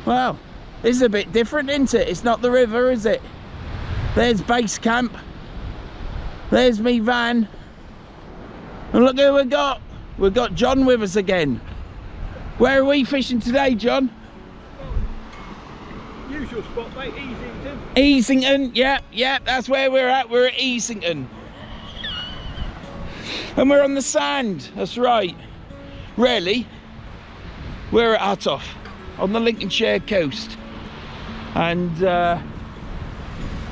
Well, this is a bit different, isn't it? It's not the river, is it? There's base camp. There's me van. And look who we got. We've got John with us again. Where are we fishing today, John? Usual spot, mate, Easington. Easington, yeah, that's where we're at. We're at Easington. And we're on the sand, that's right. Really, we're at Hutoft, on the Lincolnshire coast. And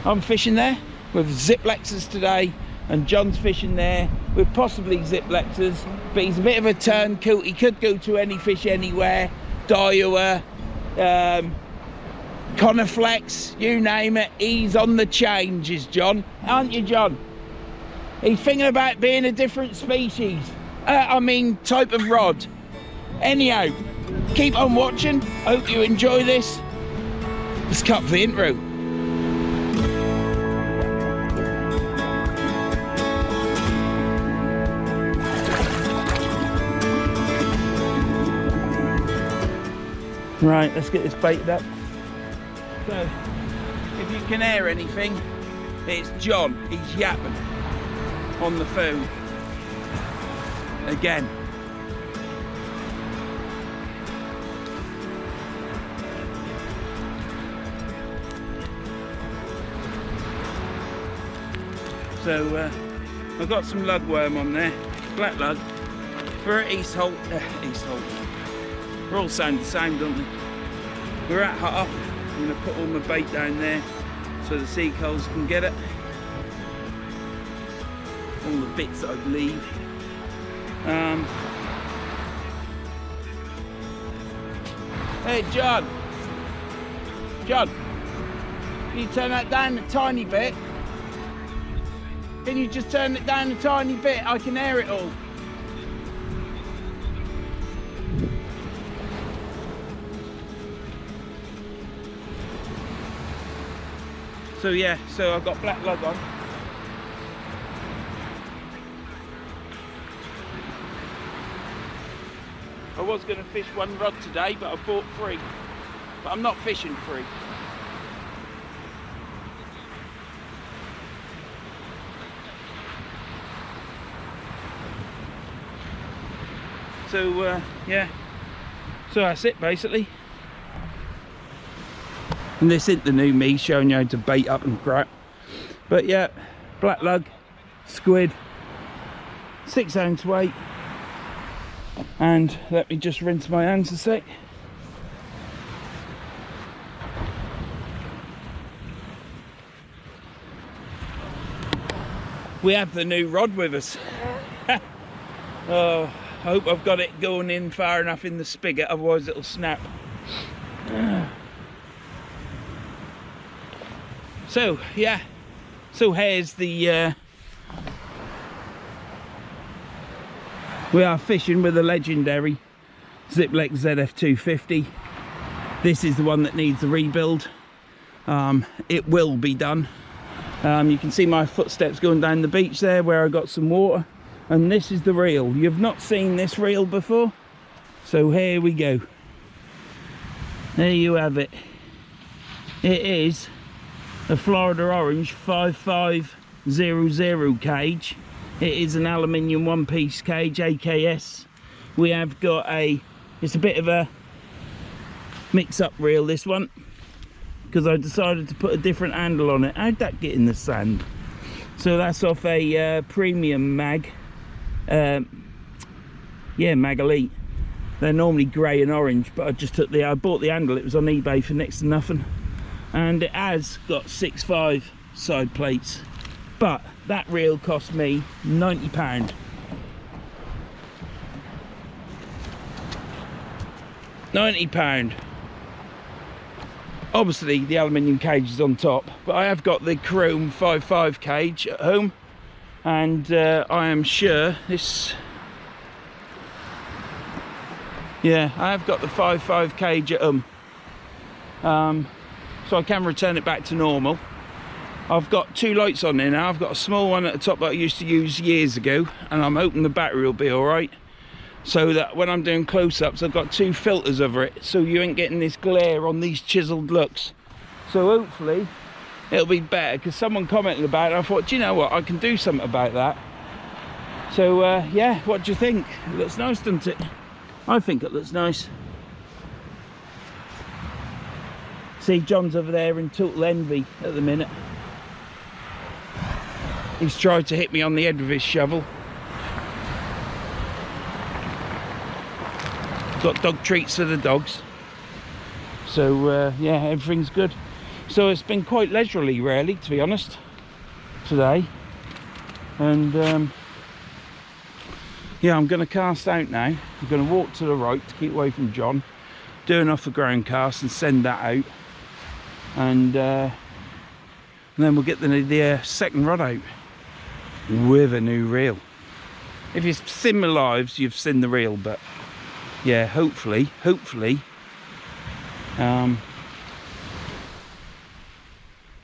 I'm fishing there with Ziplexers today, and John's fishing there with possibly Ziplexers, but he's a bit of a turncoat. He could go to any fish anywhere, Daiwa, Coniflex, you name it. He's on the changes, John, aren't you, John? He's thinking about being a different species, type of rod. Anyhow, keep on watching. Hope you enjoy this. Let's cut for the intro. Right, let's get this baited up. So, if you can hear anything, it's John. He's yapping on the phone again. So I've got some lugworm on there, black lug. We're at East Holt. We're all sound the same, don't we? We're at Hutoft. I'm going to put all my bait down there so the seagulls can get it. All the bits that I'd leave. Hey John, can you turn that down a tiny bit? Can you just turn it down a tiny bit? I can hear it all. So yeah, so I've got black lug on. I was going to fish one rod today, but I bought 3. But I'm not fishing 3. So yeah, so that's it basically. And this isn't the new me showing you how to bait up and crap. But yeah, black lug, squid, 6 ounce weight. And let me just rinse my hands a sec. We have the new rod with us. Oh, I hope I've got it going in far enough in the spigot, otherwise it'll snap. So yeah, so here's the we are fishing with a legendary Ziplex ZF250. This is the one that needs a rebuild. It will be done. You can see my footsteps going down the beach there where I got some water, and this is the reel. You've not seen this reel before, so here we go. There you have it. It is a Florida Orange 5500 cage. It is an aluminium one-piece cage, AKS. We have got it's a bit of a mix-up reel, this one, because I decided to put a different handle on it. How'd that get in the sand? So that's off a premium mag. Yeah, Mag Elite. They're normally grey and orange, but I bought the handle. It was on eBay for next to nothing. And it has got 6.5 side plates, but that reel cost me £90. £90. Obviously the aluminium cage is on top, but I have got the chrome 5.5 cage at home, and I am sure this, yeah, I have got the 5.5 cage at home. So I can return it back to normal. I've got 2 lights on there now. I've got a small one at the top that I used to use years ago, and I'm hoping the battery will be all right. so that when I'm doing close-ups I've got 2 filters over it, so you ain't getting this glare on these chiseled looks. So hopefully it'll be better, because someone commented about it. I thought, do you know what, I can do something about that. So yeah, what do you think? It looks nice, doesn't it? I think it looks nice. See, John's over there in total envy at the minute. He's tried to hit me on the head with his shovel. Got dog treats for the dogs. So yeah, everything's good. So it's been quite leisurely really, to be honest, today. And yeah, I'm going to cast out now. I'm going to walk to the right to keep away from John, do an off the ground cast and send that out. And then we'll get the second rod out with a new reel. If you've seen my lives, you've seen the reel, but yeah, hopefully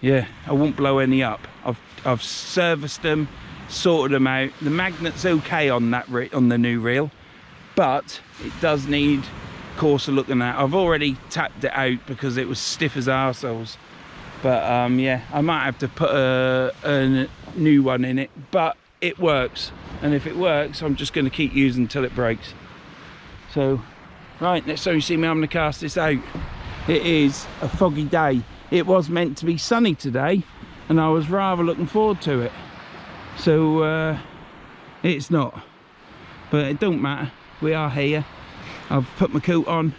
yeah, I won't blow any up. I've serviced them, sorted them out. The magnet's okay on that on the new reel, but it does need coarser looking at. I've already tapped it out because it was stiff as arseholes. But yeah, I might have to put a new one in it, but it works. And if it works, I'm just going to keep using until it breaks. So, right, next time you see me, I'm going to cast this out. It is a foggy day. It was meant to be sunny today, and I was rather looking forward to it. So, it's not. But it don't matter. We are here. I've put my coat on.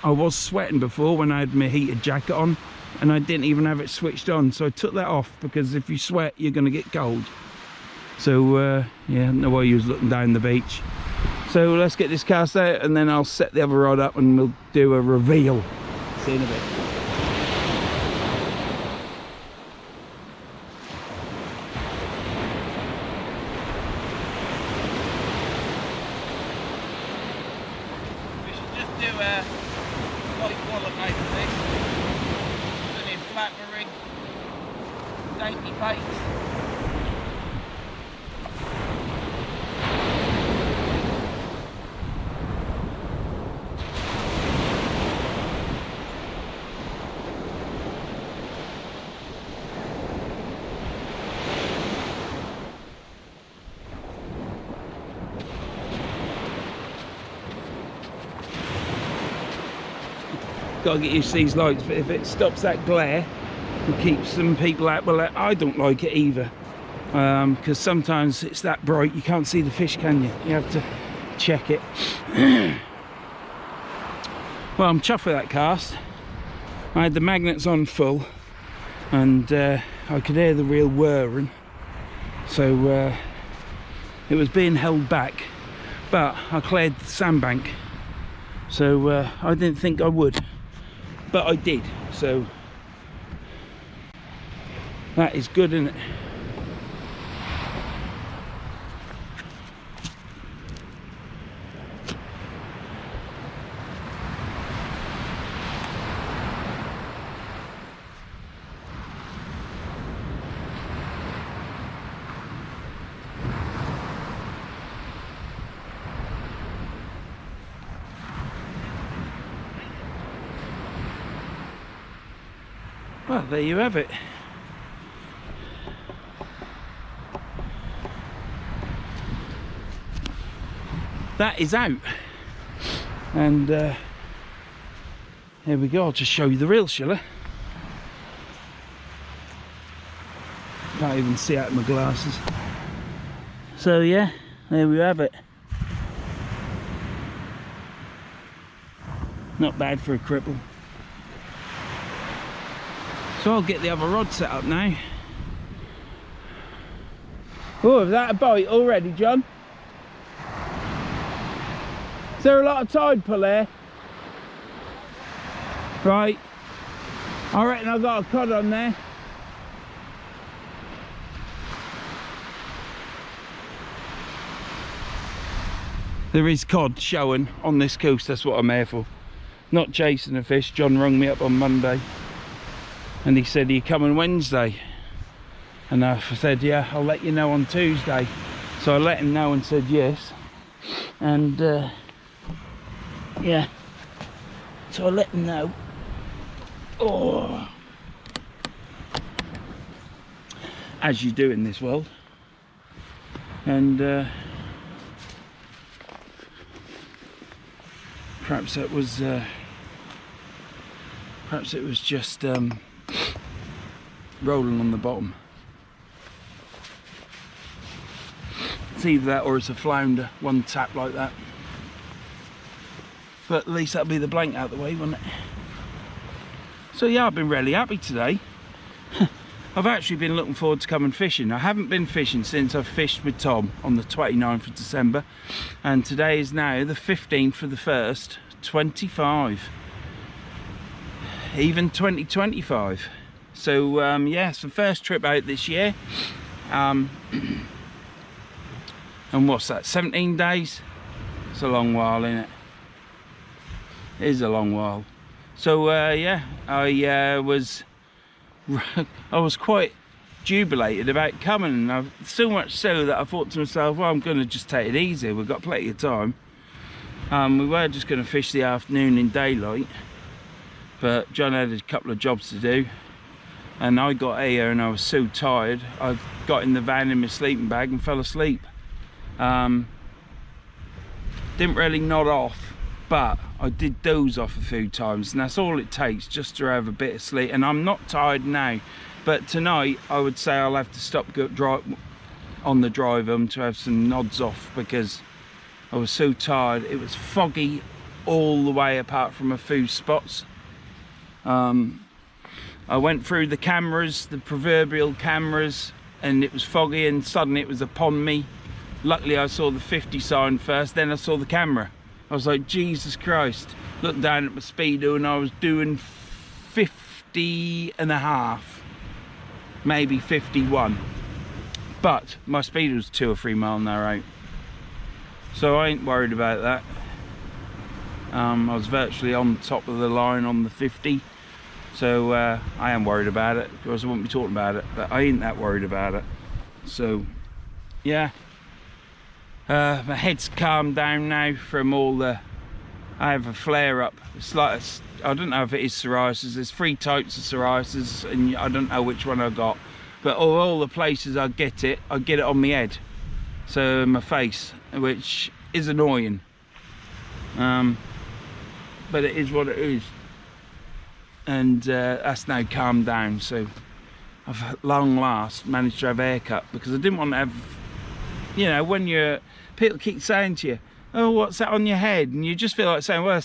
I was sweating before when I had my heated jacket on, and I didn't even have it switched on, so I took that off, because if you sweat you're going to get cold. So yeah, I don't know why you was looking down the beach. So let's get this cast out, and then I'll set the other rod up and we'll do a reveal. See you in a bit. Dainty baits. Got to get used to these lights, but if it stops that glare and keeps some people out, well, I don't like it either, because sometimes it's that bright you can't see the fish, can you? You have to check it. Well, I'm chuffed with that cast. I had the magnets on full, and I could hear the reel whirring, so it was being held back, but I cleared the sandbank, so I didn't think I would, but I did. So that is good, isn't it? Well, there you have it. That is out, and here we go. I'll just show you the reel, shall I? Can't even see out of my glasses. So yeah, there we have it. Not bad for a cripple. So I'll get the other rod set up now. Oh, is that a bite already, John? Is there a lot of tide pull there? Right. I reckon I've got a cod on there. There is cod showing on this coast, that's what I'm here for. Not chasing a fish. John rung me up on Monday and he said, are you coming Wednesday? And I said, yeah, I'll let you know on Tuesday. So I let him know and said yes. And yeah, so I let them know. Oh, as you do in this world. And perhaps it was just rolling on the bottom. It's either that or it's a flounder, one tap like that. But at least that'll be the blank out the way, won't it? So yeah, I've been really happy today. I've actually been looking forward to coming fishing. I haven't been fishing since I fished with Tom on the 29th of December. And today is now the 15th of the 1st, 25. Even 2025. So yeah, it's the first trip out this year. And what's that, 17 days? It's a long while, isn't it? It is a long while. So yeah, I was quite jubilated about coming, and so much so that I thought to myself, well, I'm going to just take it easy, we've got plenty of time. We were just going to fish the afternoon in daylight, but John had a couple of jobs to do, and I got here and I was so tired, I got in the van in my sleeping bag and fell asleep. Didn't really nod off, but I did doze off a few times, and that's all it takes, just to have a bit of sleep. And I'm not tired now, but tonight I would say I'll have to stop on the drive home to have some nods off, because I was so tired. It was foggy all the way apart from a few spots. I went through the cameras, the proverbial cameras, and it was foggy, and suddenly it was upon me. Luckily I saw the 50 sign first, then I saw the camera. I was like, Jesus Christ. Looked down at my speedo and I was doing 50 and a half, maybe 51. But my speed was 2 or 3 mile an hour out. So I ain't worried about that. I was virtually on top of the line on the 50. So I am worried about it, because I won't be talking about it, but I ain't that worried about it. So yeah. My head's calmed down now from all the... I have a flare up. It's like I don't know if it is psoriasis. There's 3 types of psoriasis, and I don't know which one I got. But all the places I get it on my head, so my face, which is annoying. But it is what it is, and that's now calmed down. So I've at long last managed to have a haircut, because I didn't want to have, you know, when people keep saying to you, oh, what's that on your head? And you just feel like saying, well,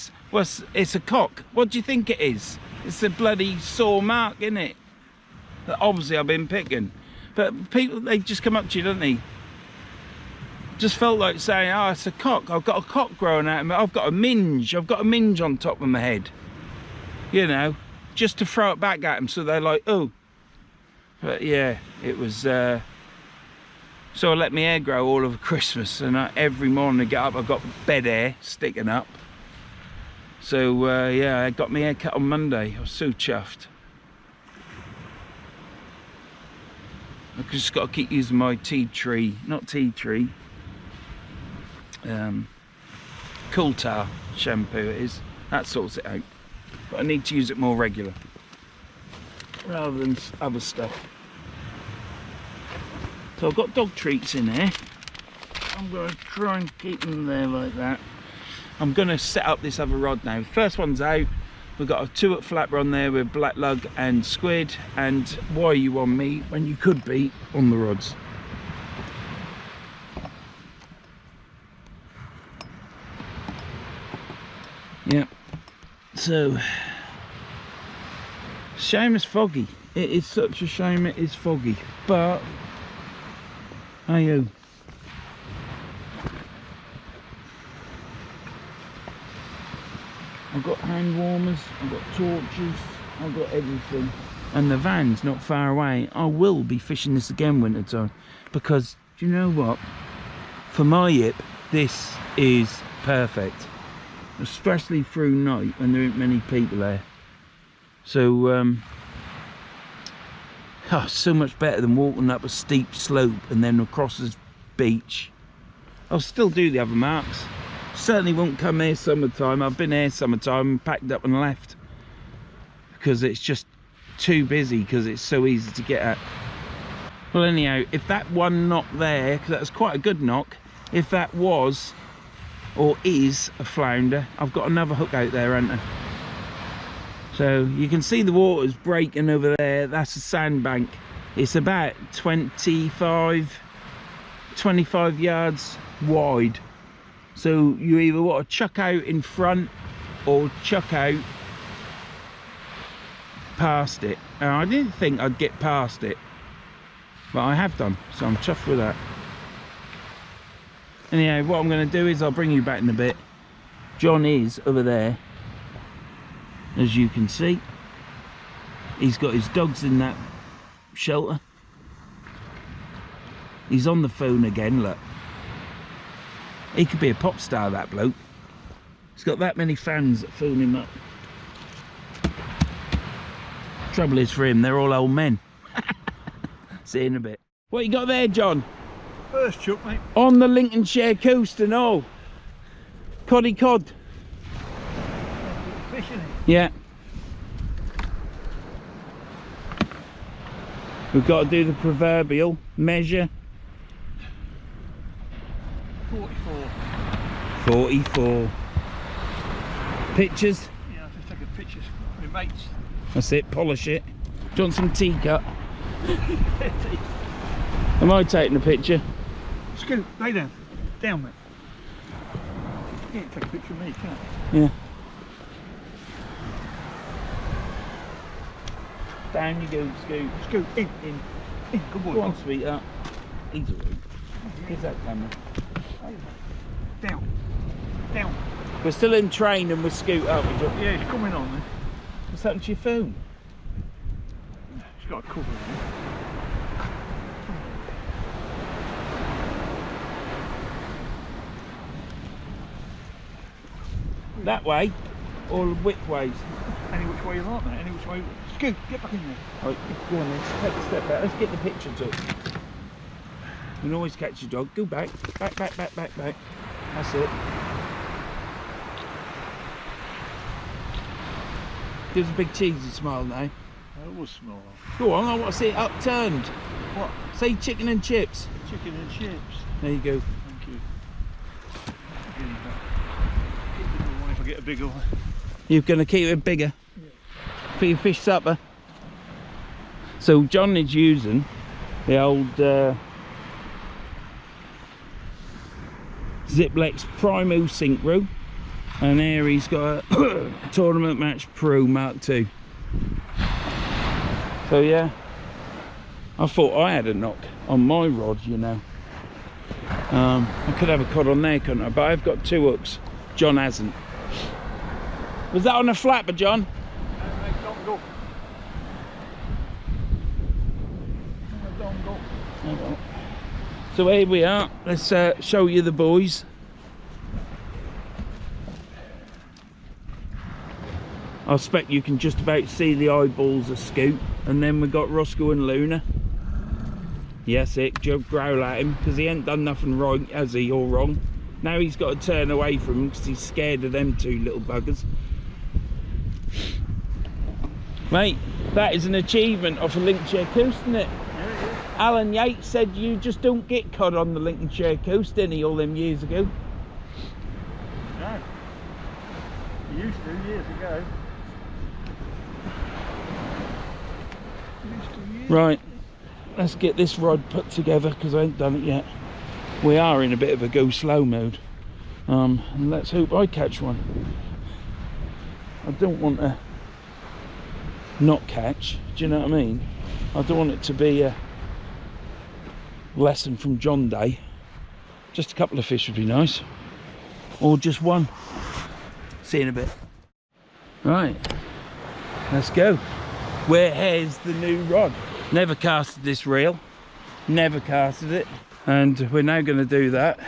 it's a cock. What do you think it is? It's a bloody sore mark, isn't it? That obviously I've been picking. But people, they just come up to you, don't they? Just felt like saying, oh, it's a cock. I've got a cock growing out of me. I've got a minge. I've got a minge on top of my head. You know, just to throw it back at them, so they're like, oh. But yeah, it was... So I let my hair grow all over Christmas, and every morning I get up, I've got bed hair sticking up. So yeah, I got my hair cut on Monday. I was so chuffed. I've just got to keep using my Cool Tar shampoo it is. That sorts it out. But I need to use it more regular, rather than other stuff. So I've got dog treats in here. I'm going to try and keep them there like that. I'm going to set up this other rod now. The first one's out. We've got a 2-up flapper on there with black lug and squid. And why are you on me when you could be on the rods? Yeah. So, shame it's foggy. It is such a shame it is foggy. But... Hey-o. I've got hand warmers, I've got torches, I've got everything. And the van's not far away. I will be fishing this again winter time, because do you know what? For my yip, this is perfect. Especially through night when there aren't many people there. So oh, so much better than walking up a steep slope and then across this beach. I'll still do the other marks. Certainly won't come here summertime. I've been here summertime, packed up and left because it's just too busy, because it's so easy to get at. Well, anyhow, if that one knock there, because that was quite a good knock, if that was or is a flounder, I've got another hook out there, haven't I? So you can see the water's breaking over there. That's a sandbank. It's about 25 yards wide. So you either want to chuck out in front or chuck out past it. Now, I didn't think I'd get past it, but I have done, so I'm chuffed with that. Anyhow, what I'm going to do is I'll bring you back in a bit. John is over there, as you can see. He's got his dogs in that shelter. He's on the phone again, look. He could be a pop star, that bloke. He's got that many fans that phone him up. Trouble is for him, they're all old men. See you in a bit. What you got there, John? First chuck, mate. On the Lincolnshire coast and all. Coddy cod. Fishing it. Yeah. We've got to do the proverbial measure. 44. 44. Pictures? Yeah, I'll just take a picture with my mates. That's it, polish it. Do you want some tea cut? Am I taking a picture? Scoot, lay down. Down, mate. You can't take a picture of me, can't Yeah. Down you go, Scoot. Scoot, in. Good boy. Go on, sweetheart. He's alright. Here's that camera. Down. We're still in training with Scoot, aren't we, John? Yeah, it's coming on then. What's happened to your phone? It's got a cover in it. That way, or which ways? Any which way you like, mate. Any which way. Scoot, get back in there. Right, go on then, take a step back. Let's get the picture took. You can always catch your dog. Go back. Back. That's it. Give us a big cheesy smile now. That was small. Go on, I want to see it upturned. What? Say chicken and chips. Chicken and chips. There you go. Thank you. If I get a bigger one. You're going to keep it bigger? Yeah. For your fish supper? So John is using the old Ziplex Primo Synchro, and here he's got a Tournament Match Pro Mark II. So yeah, I thought I had a knock on my rod, you know. I could have a cod on there, couldn't I? But I've got two hooks. John hasn't. Was that on a flapper, John? So here we are. Let's show you the boys. I expect you can just about see the eyeballs of Scoot. And then we've got Roscoe and Luna. Yes, it. Joe growl at him because he ain't done nothing right, has he, or wrong. Now he's got to turn away from him because he's scared of them two little buggers. Mate, that is an achievement off a Lincolnshire coast, isn't it? Alan Yates said you just don't get cod on the Lincolnshire coast, didn't he, all them years ago? No. You used to years ago. Right, let's get this rod put together because I ain't done it yet. We are in a bit of a go slow mode. And let's hope I catch one. I don't want to not catch, do you know what I mean? I don't want it to be a lesson from John Day. Just a couple of fish would be nice, or just one. See you in a bit. Right, let's go. Where's the new rod? Never casted this reel, never casted it, and we're now going to do that.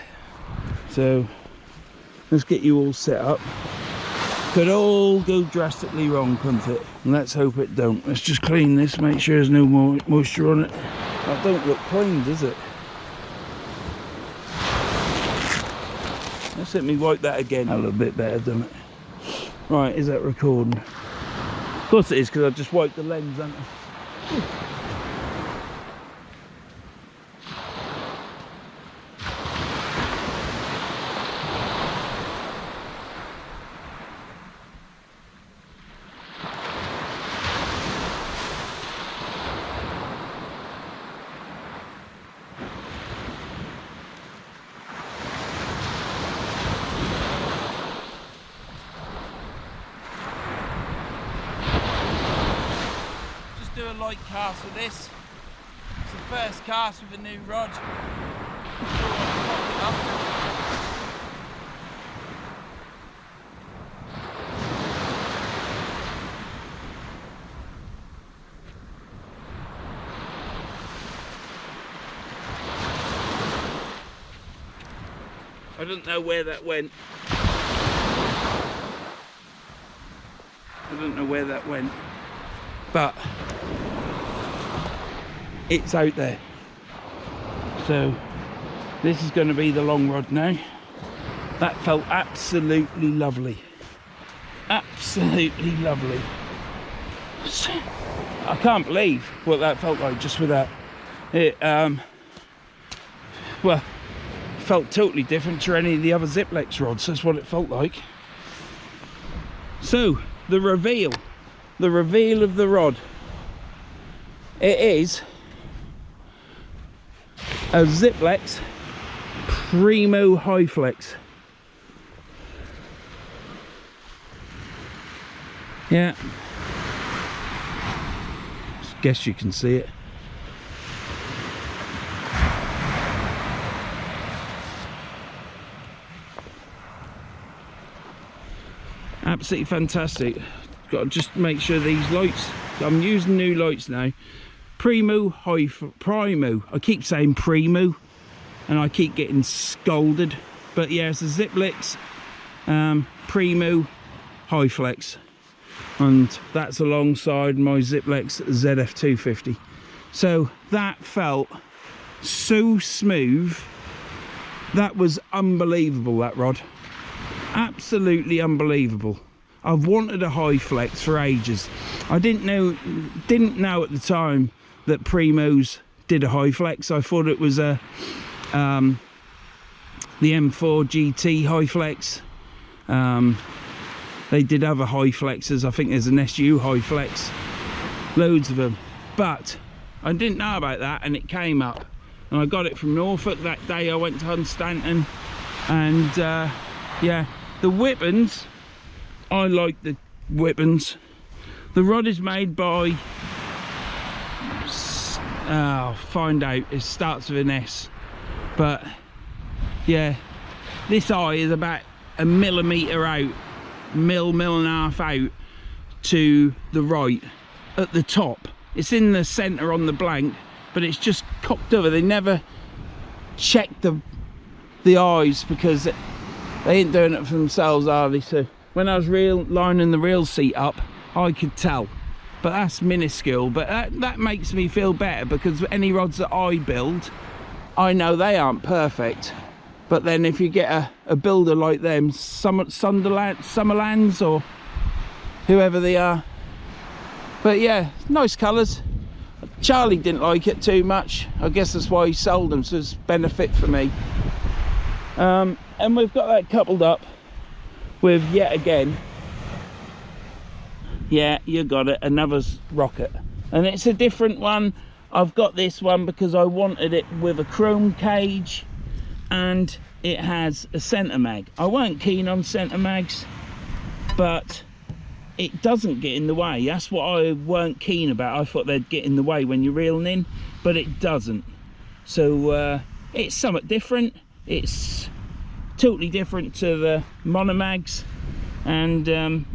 So let's get you all set up. Could all go drastically wrong, couldn't it? And let's hope it don't. Let's just clean this, make sure there's no more moisture on it. That don't look clean, does it? Let's let me wipe that again. A little bit better, doesn't it? Right, is that recording? Of course it is, because I just wiped the lens, haven't I? Do a light cast with this. It's the first cast with a new rod. I don't know where that went. I don't know where that went, but it's out there. So this is going to be the long rod now. That felt absolutely lovely, absolutely lovely. I can't believe what that felt like just with that. It well, felt totally different to any of the other Ziplex rods. That's what it felt like. So the reveal of the rod, it is a Ziplex Primo High Flex. Yeah, guess you can see it. Absolutely fantastic. Got to just make sure these lights, I'm using new lights now. Primo, I keep saying Primo and I keep getting scolded, but yeah, it's a Ziplex Primo High Flex, and that's alongside my Ziplex ZF250. So that felt so smooth. That was unbelievable, that rod. Absolutely unbelievable. I've wanted a high flex for ages. I didn't know at the time that Primos did a high flex. I thought it was a the M4 GT high flex. They did other high flexes. I think there's an SU high flex, loads of them, but I didn't know about that, and it came up, and I got it from Norfolk that day I went to Hunstanton. And yeah, the Whippens, I like the Whippens. The rod is made by, I'll find out, it starts with an S, but yeah, this eye is about a millimetre out, mil and a half out to the right at the top. It's in the centre on the blank, but it's just cocked over. They never check the eyes, because they ain't doing it for themselves, are they? So when I was lining the reel seat up, I could tell, but that's minuscule. But that makes me feel better, because any rods that I build, I know they aren't perfect. But then if you get a builder like them, Summerlands or whoever they are. But yeah, nice colours. Charlie didn't like it too much. I guess that's why he sold them, so it's benefit for me. And we've got that coupled up with, yet again, yeah, you got it, another rocket, and it's a different one. I've got this one because I wanted it with a chrome cage, and it has a centre mag. I weren't keen on centre mags, but it doesn't get in the way. That's what I weren't keen about. I thought they'd get in the way when you're reeling in, but it doesn't. So it's somewhat different. It's totally different to the monomags, and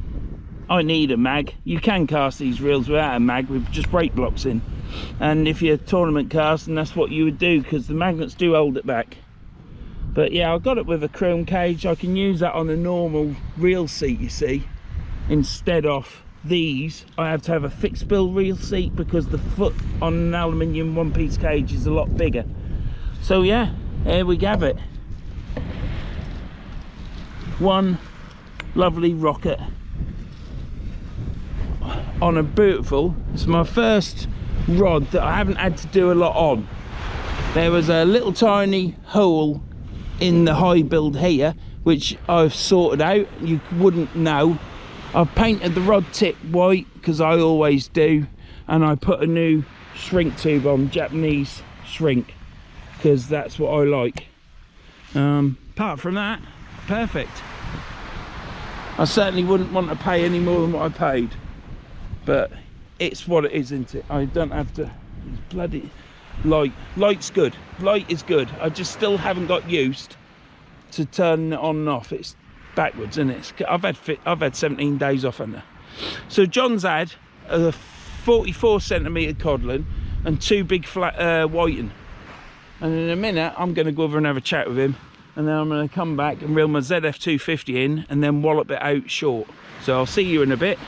I need a mag. You can cast these reels without a mag with just brake blocks in, and if you're tournament casting, that's what you would do, because the magnets do hold it back. But yeah, I got it with a chrome cage. I can use that on a normal reel seat, you see. Instead of these, I have to have a fixed bill reel seat, because the foot on an aluminium one-piece cage is a lot bigger. So yeah, here we have it. one lovely rocket on a beautiful, it's my first rod that I haven't had to do a lot on. There was a little tiny hole in the high build here which I've sorted out. You wouldn't know. I've painted the rod tip white because I always do, and I put a new shrink tube on, Japanese shrink, because that's what I like. Apart from that, perfect. I certainly wouldn't want to pay any more than what I paid, but it's what it is, isn't it? I don't have to. It's bloody light's good. Light is good. I just still haven't got used to turning it on and off. It's backwards, isn't it? I've had 17 days off under. So John's had a 44cm codlin and 2 big flat whiting, and in a minute I'm going to go over and have a chat with him, and then I'm going to come back and reel my ZF 250 in and then wallop it out short. So I'll see you in a bit.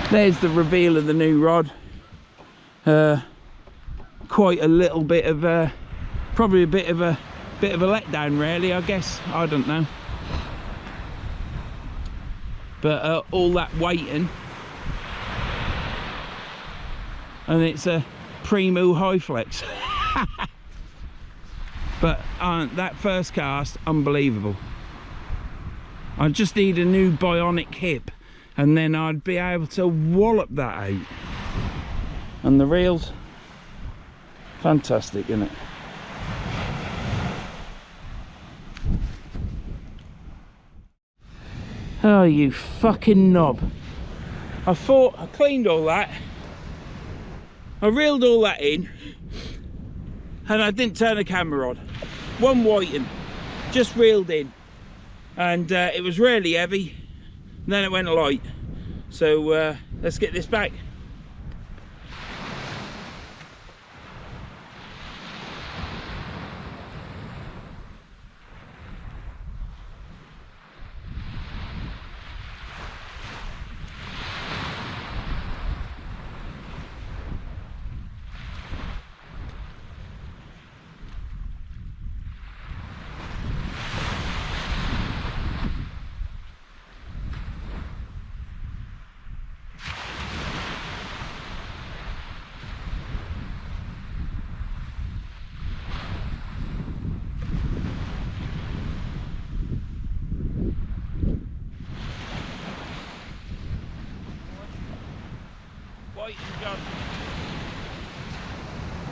There's the reveal of the new rod. Quite a little bit of probably a bit of a letdown, really, I guess. I don't know, but all that waiting, and it's a Primo high flex. But that first cast, unbelievable. I just need a new bionic hip and then I'd be able to wallop that out. And the reels, fantastic, isn't it? Oh, you fucking knob. I thought I cleaned all that, I reeled all that in, and I didn't turn the camera on. One whiting, just reeled in, and it was really heavy, and then it went light. So let's get this back.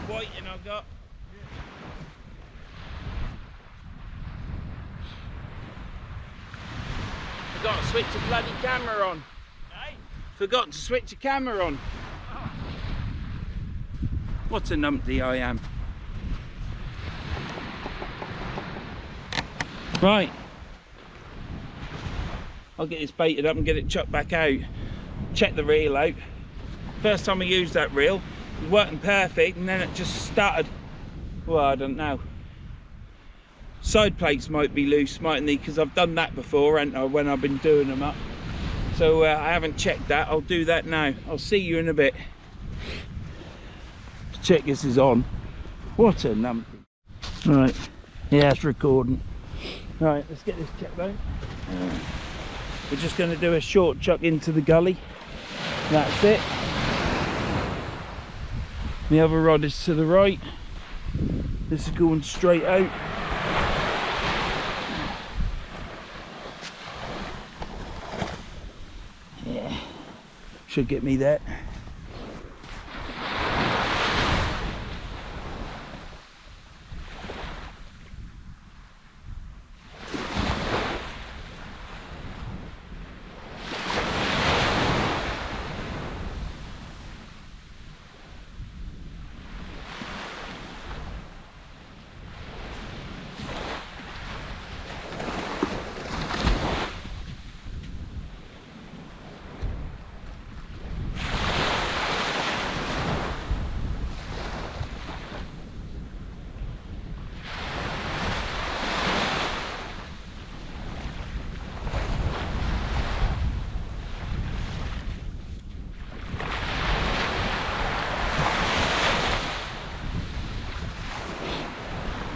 Whiting I've got. Forgot to switch the bloody camera on. Hey? Forgot to switch the camera on. Oh. What a numpty I am. Right. I'll get this baited up and get it chucked back out. Check the reel out. First time I used that reel, it was working perfect, and then it just started, well, I don't know. Side plates might be loose, mightn't they? Because I've done that before, haven't I, when I've been doing them up. So I haven't checked that. I'll do that now. I'll see you in a bit. Check this is on. What a numpty. Right, yeah, it's recording. Right, let's get this checked out. We're just going to do a short chuck into the gully. That's it. The other rod is to the right. This is going straight out. Yeah, should get me that.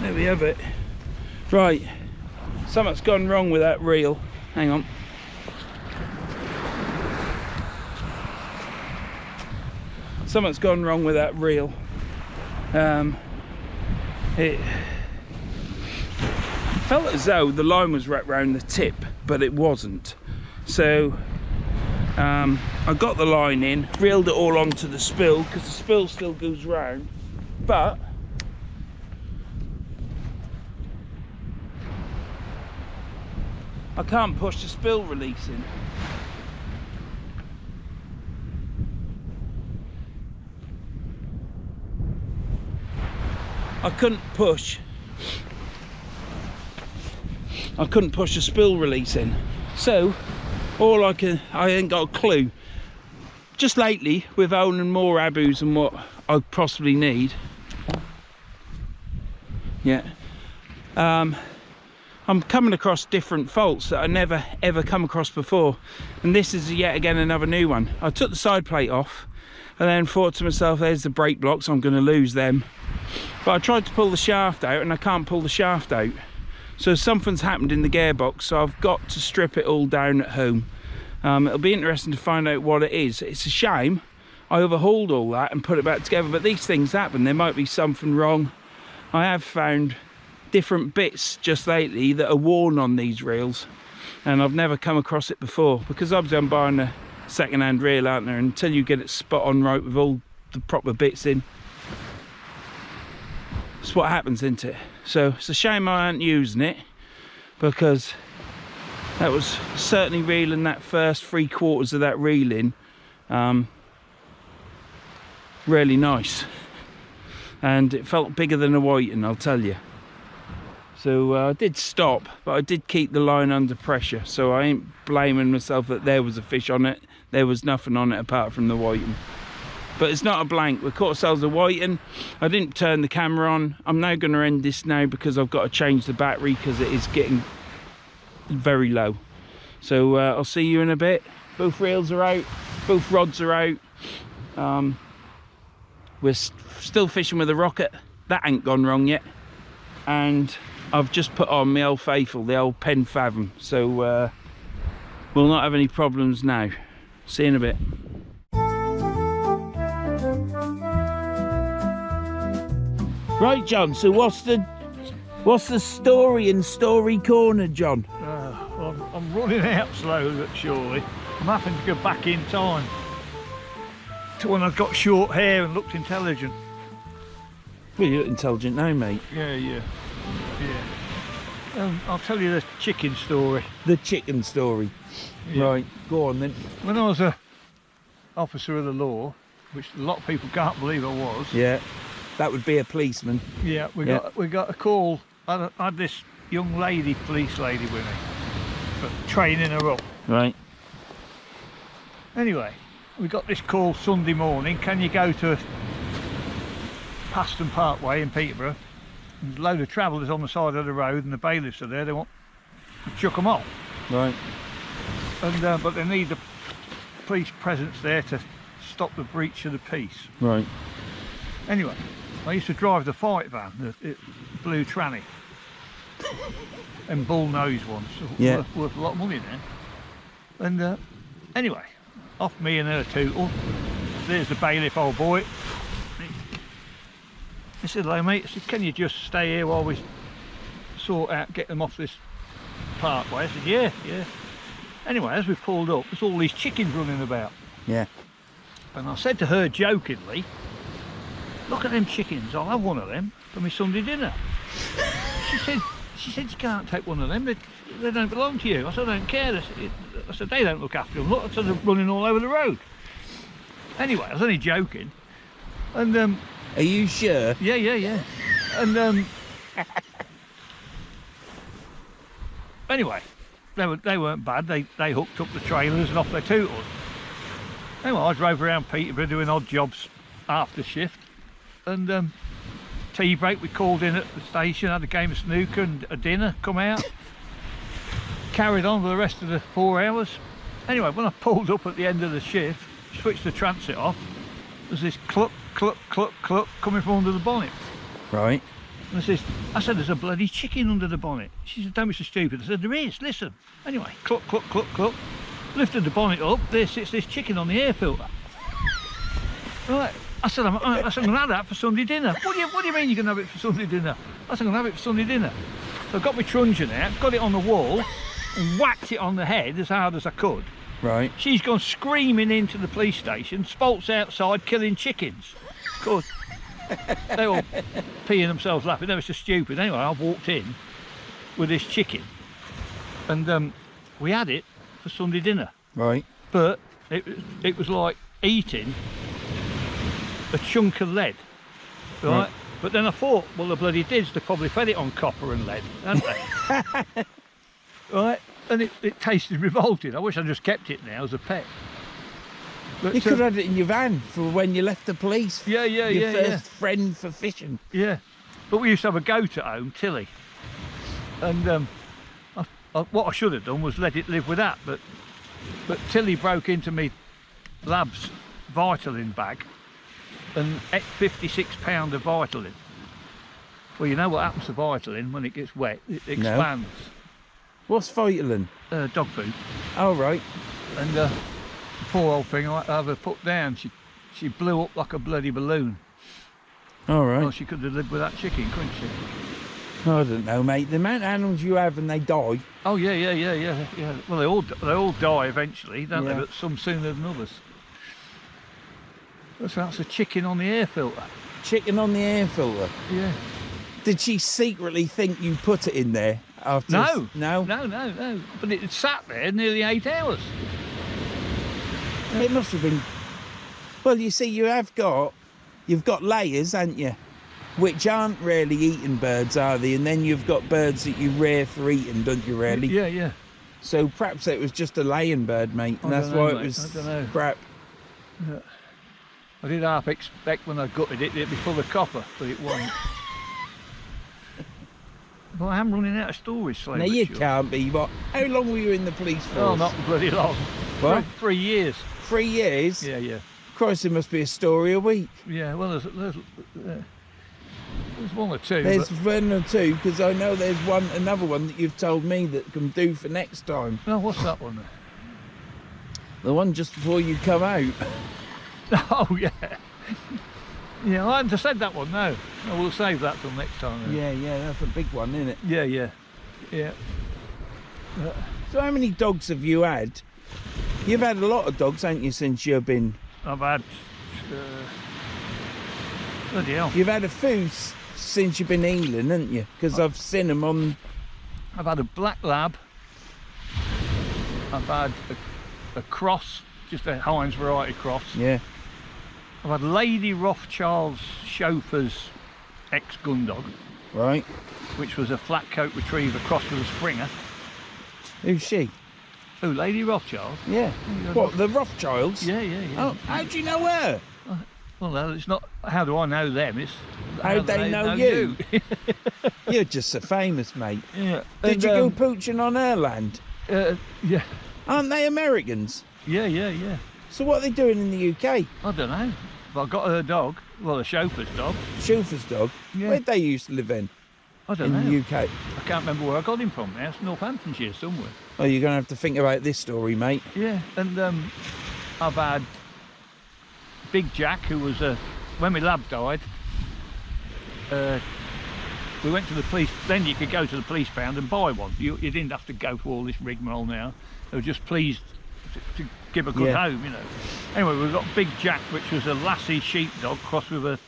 There we have it. Right, something's gone wrong with that reel. hang on. Something's gone wrong with that reel. It felt as though the line was wrapped around the tip, but it wasn't. So I got the line in, reeled it all onto the spill, because the spill still goes round, but I can't push the spill release in. I couldn't push the spill release in. So I ain't got a clue. Just lately, with owning more abus than what I possibly need, yeah, I'm coming across different faults that I never ever come across before, and this is yet again another new one. I took the side plate off and then thought to myself, there's the brake blocks, I'm going to lose them. But I tried to pull the shaft out and I can't pull the shaft out. So something's happened in the gearbox, so I've got to strip it all down at home. It'll be interesting to find out what it is. It's a shame I overhauled all that and put it back together, but these things happen. There might be something wrong. I have found different bits just lately that are worn on these reels, and I've never come across it before, because obviously I'm buying a second-hand reel, aren't there, until you get it spot on right with all the proper bits in. That's what happens, isn't it? So it's a shame I aren't using it, because that was certainly reeling that first 3/4 of that reel in really nice, and it felt bigger than a whiting, I'll tell you. So I did stop, but I did keep the line under pressure, so I ain't blaming myself that there was a fish on it. There was nothing on it apart from the whiting. But it's not a blank. We caught ourselves a whiting. I didn't turn the camera on. I'm now going to end this now because I've got to change the battery, because it is getting very low. So I'll see you in a bit. Both reels are out, both rods are out. We're still fishing with a rocket. That ain't gone wrong yet. And I've just put on my old faithful, the old Pen Fathom. So we'll not have any problems now. See you in a bit. Right, John, so what's the story in Story Corner, John? I'm running out slow, surely. I'm having to go back in time to when I've got short hair and looked intelligent. Well, you look intelligent now, mate. Yeah. I'll tell you the chicken story. The chicken story. Yeah. Right, go on then. When I was a officer of the law, which a lot of people can't believe I was. Yeah. That would be a policeman. Yeah, we got a call. I had this young lady, police lady with me, but training her up. Right. Anyway, we got this call Sunday morning. Can you go to Paston Parkway in Peterborough? There's a load of travellers on the side of the road, and the bailiffs are there. They want to chuck them off. Right. And but they need the police presence there to stop the breach of the peace. Right. Anyway, I used to drive the fight van, the blue tranny, and bull nose ones, yeah. worth a lot of money now. And anyway, off me and her tootle. There's the bailiff, old boy. I said, hello mate, I said, can you just stay here while we sort out, get them off this parkway? I said, yeah. Anyway, as we pulled up, there's all these chickens running about. Yeah. And I said to her jokingly, look at them chickens, I'll have one of them for my Sunday dinner. She said, you can't take one of them, they don't belong to you. I said, I don't care. I said, they don't look after them. Look, I said, they're running all over the road. Anyway, I was only joking. And are you sure? Yeah. And anyway, they weren't bad. They hooked up the trailers and off they tootled. Anyway, I drove around Peterborough doing odd jobs after shift, and tea break we called in at the station, had a game of snooker and a dinner, come out, carried on for the rest of the 4 hours. Anyway, when I pulled up at the end of the shift, switched the transit off, there's this cluck, cluck, cluck, cluck coming from under the bonnet. Right. And I said, there's a bloody chicken under the bonnet. She said, don't be so stupid. I said, there is, listen. Anyway, cluck, cluck, cluck, cluck. Lifted the bonnet up, there sits this chicken on the air filter. Right. I said, I'm going to have that for Sunday dinner. What do you mean you're going to have it for Sunday dinner? I said, I'm going to have it for Sunday dinner. So I got my truncheon out, got it on the wall, and whacked it on the head as hard as I could. Right. She's gone screaming into the police station, Spalt's outside killing chickens. Of course, they all peeing themselves laughing. They were so stupid. Anyway, I walked in with this chicken, and we had it for Sunday dinner. Right. But it was like eating a chunk of lead, right? But then I thought, well, the bloody dids, they probably fed it on copper and lead, hadn't they? Right? And it tasted revolting. I wish I'd just kept it now as a pet. But, You could have had it in your van for when you left the police. Yeah, Your first friend for fishing. Yeah. But we used to have a goat at home, Tilly. And what I should have done was let it live with that. But Tilly broke into me lab's Vitalin bag and ate 56 pounds of Vitalin. Well, you know what happens to Vitalin when it gets wet? It expands. No. What's Vitalin? Dog food. Oh, right. And the poor old thing, I had to have her put down. She blew up like a bloody balloon. All right. Well, she could have lived with that chicken, couldn't she? I don't know, mate. The amount of animals you have and they die. Oh yeah. Well, they all die eventually, don't they? Yeah. But some sooner than others. So that's a chicken on the air filter. Chicken on the air filter. Yeah. Did she secretly think you put it in there? After No. No? No. But it had sat there nearly 8 hours. It must have been... Well, you see, you've got layers, haven't you? Which aren't really eating birds, are they? And then you've got birds that you rear for eating, don't you, really? Yeah. So perhaps it was just a laying bird, mate, and that's why it was crap. Yeah. I did half expect when I gutted it, it'd be full of copper, but it wasn't. But I am running out of stories, slowly. No, you can't be. What? How long were you in the police force? Oh, not bloody long. What? 3 years. 3 years? Yeah. Christ, there must be a story a week. Yeah, well, there's one or two. There's one or two, because I know there's another one that you've told me that can do for next time. Oh, what's that one then? The one just before you come out. Oh, yeah. Yeah, I hadn't said that one, no. I will save that till next time. Then. Yeah, that's a big one, isn't it? Yeah. So how many dogs have you had? You've had a lot of dogs, haven't you, since you've been... I've had... bloody hell. You've had a few since you've been in England, haven't you? Because I've seen them on... I've had a black lab. I've had a cross, just a Heinz variety cross. Yeah. I've had Lady Rothschild's chauffeur's ex-gun dog. Right. Which was a flat coat retriever crossed with a Springer. Who's she? Who, Lady Rothschild? Yeah. What, the Rothschilds? Yeah. Oh, how do you know her? Well, no, it's not how do I know them, it's how they know you. You're just so famous, mate. Yeah. Did you go pooching on her land? Yeah. Aren't they Americans? Yeah. So what are they doing in the UK? I don't know. But I got her dog, well, a chauffeur's dog. Chauffeur's dog? Yeah. Where'd they used to live in? I don't know. In the UK? I can't remember where I got him from now. It's Northamptonshire somewhere. Oh, you're going to have to think about this story, mate. Yeah, and I've had Big Jack, who was, when my lab died, we went to the police, then you could go to the police pound and buy one. You didn't have to go for all this rigmarole now. They were just pleased to give a good home, you know. Anyway, we've got Big Jack, which was a lassie sheepdog crossed with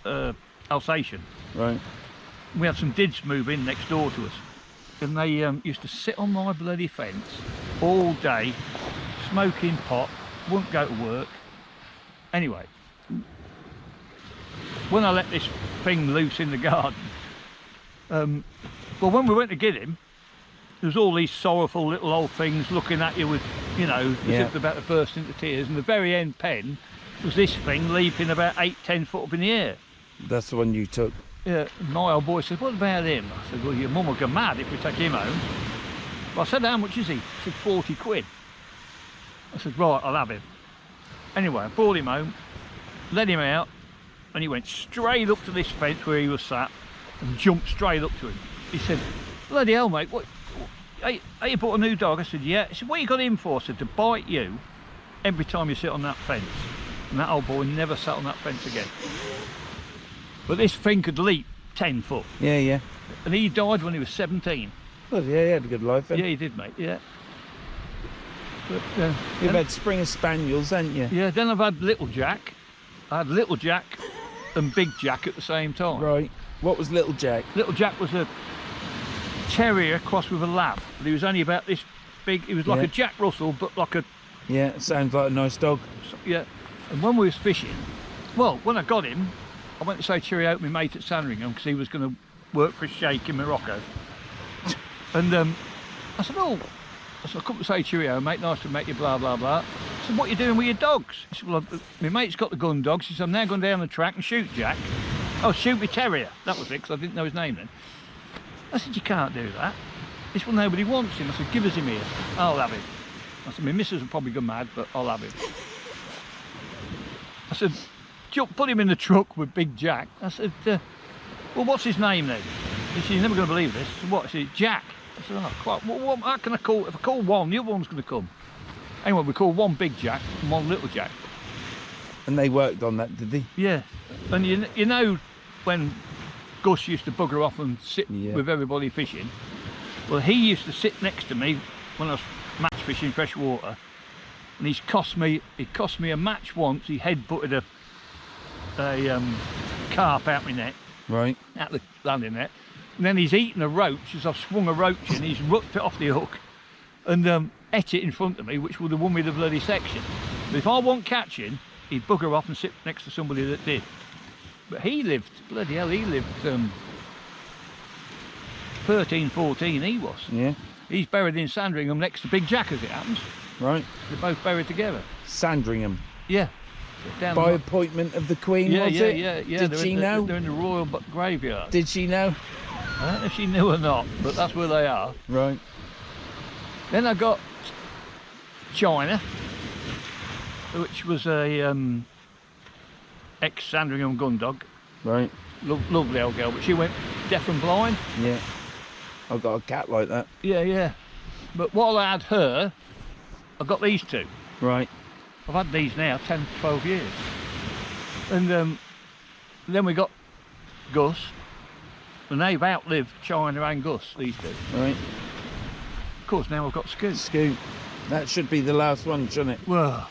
a Alsatian. Right. We had some dids move in next door to us, and they used to sit on my bloody fence all day, smoking pot, wouldn't go to work. Anyway, when I let this thing loose in the garden, well, when we went to get him, there was all these sorrowful little old things looking at you with, you know, as if they're about to burst into tears, and the very end pen was this thing leaping about 8-10 foot up in the air. That's the one you took? Yeah, my old boy said, what about him? I said, well, your mum will go mad if we take him home. Well, I said, how much is he? He said, 40 quid. I said, right, I'll have him. Anyway, I brought him home, let him out, and he went straight up to this fence where he was sat, and jumped straight up to him. He said, bloody hell, mate, what hey, you bought a new dog? I said, yeah. He said, what you got him for? I said, to bite you every time you sit on that fence. And that old boy never sat on that fence again. But this thing could leap 10 foot. Yeah, yeah. And he died when he was 17. Well, yeah, he had a good life then. Yeah, he did, mate, yeah. But, You've had Springer Spaniels, haven't you? yeah, then I've had Little Jack. I had Little Jack and Big Jack at the same time. Right. What was Little Jack? Little Jack was a terrier crossed with a lab, but he was only about this big. He was like a Jack Russell, but like a... Yeah, sounds like a nice dog. Yeah, and when we was fishing, well, when I got him, I went to say cheerio to my mate at Sandringham because he was going to work for a sheikh in Morocco. And I said, oh, I come to say cheerio, mate, nice to meet you, blah, blah, blah. I said, what are you doing with your dogs? He said, well, my mate's got the gun dogs. He said, I'm now going down the track and shoot Jack. Oh, shoot me terrier. That was it, because I didn't know his name then. I said, you can't do that. He said, well, nobody wants him. I said, give us him here. I'll have him. I said, my missus will probably go mad, but I'll have him. I said, put him in the truck with Big Jack. I said, well, what's his name then? He said, you're never going to believe this. I said, what? He said, Jack. I said, oh, quite, what, how can I call, if I call one, the other one's going to come. Anyway, we called one Big Jack and one Little Jack. And they worked on that, did they? Yeah. And you know when Gus used to bugger off and sit with everybody fishing? Well, he used to sit next to me when I was match fishing fresh water. And he cost me a match once. He head-butted a carp out my net. Right. Out the landing net. And then he's eaten a roach as I've swung a roach in. He's ripped it off the hook and ate it in front of me, which would have won me the bloody section. But if I wasn't catching, he'd bugger off and sit next to somebody that did. But he lived, bloody hell, he lived 13, 14, he was. Yeah. He's buried in Sandringham next to Big Jack, as it happens. Right. They're both buried together. Sandringham. Yeah. Down By appointment of the Queen, was it? Yeah. Did she know? They're in the royal graveyard. Did she know? I don't know if she knew or not, but that's where they are. Right. Then I got China, which was a ex-Sandringham gun dog. Right. Lovely old girl, but she went deaf and blind. Yeah. I've got a cat like that. Yeah. But while I had her, I got these two. Right. I've had these now 10, 12 years. And then we got Gus, and they've outlived China and Gus, these two. Right. Of course, now I've got Scoot. Scoot. That should be the last one, shouldn't it? Well,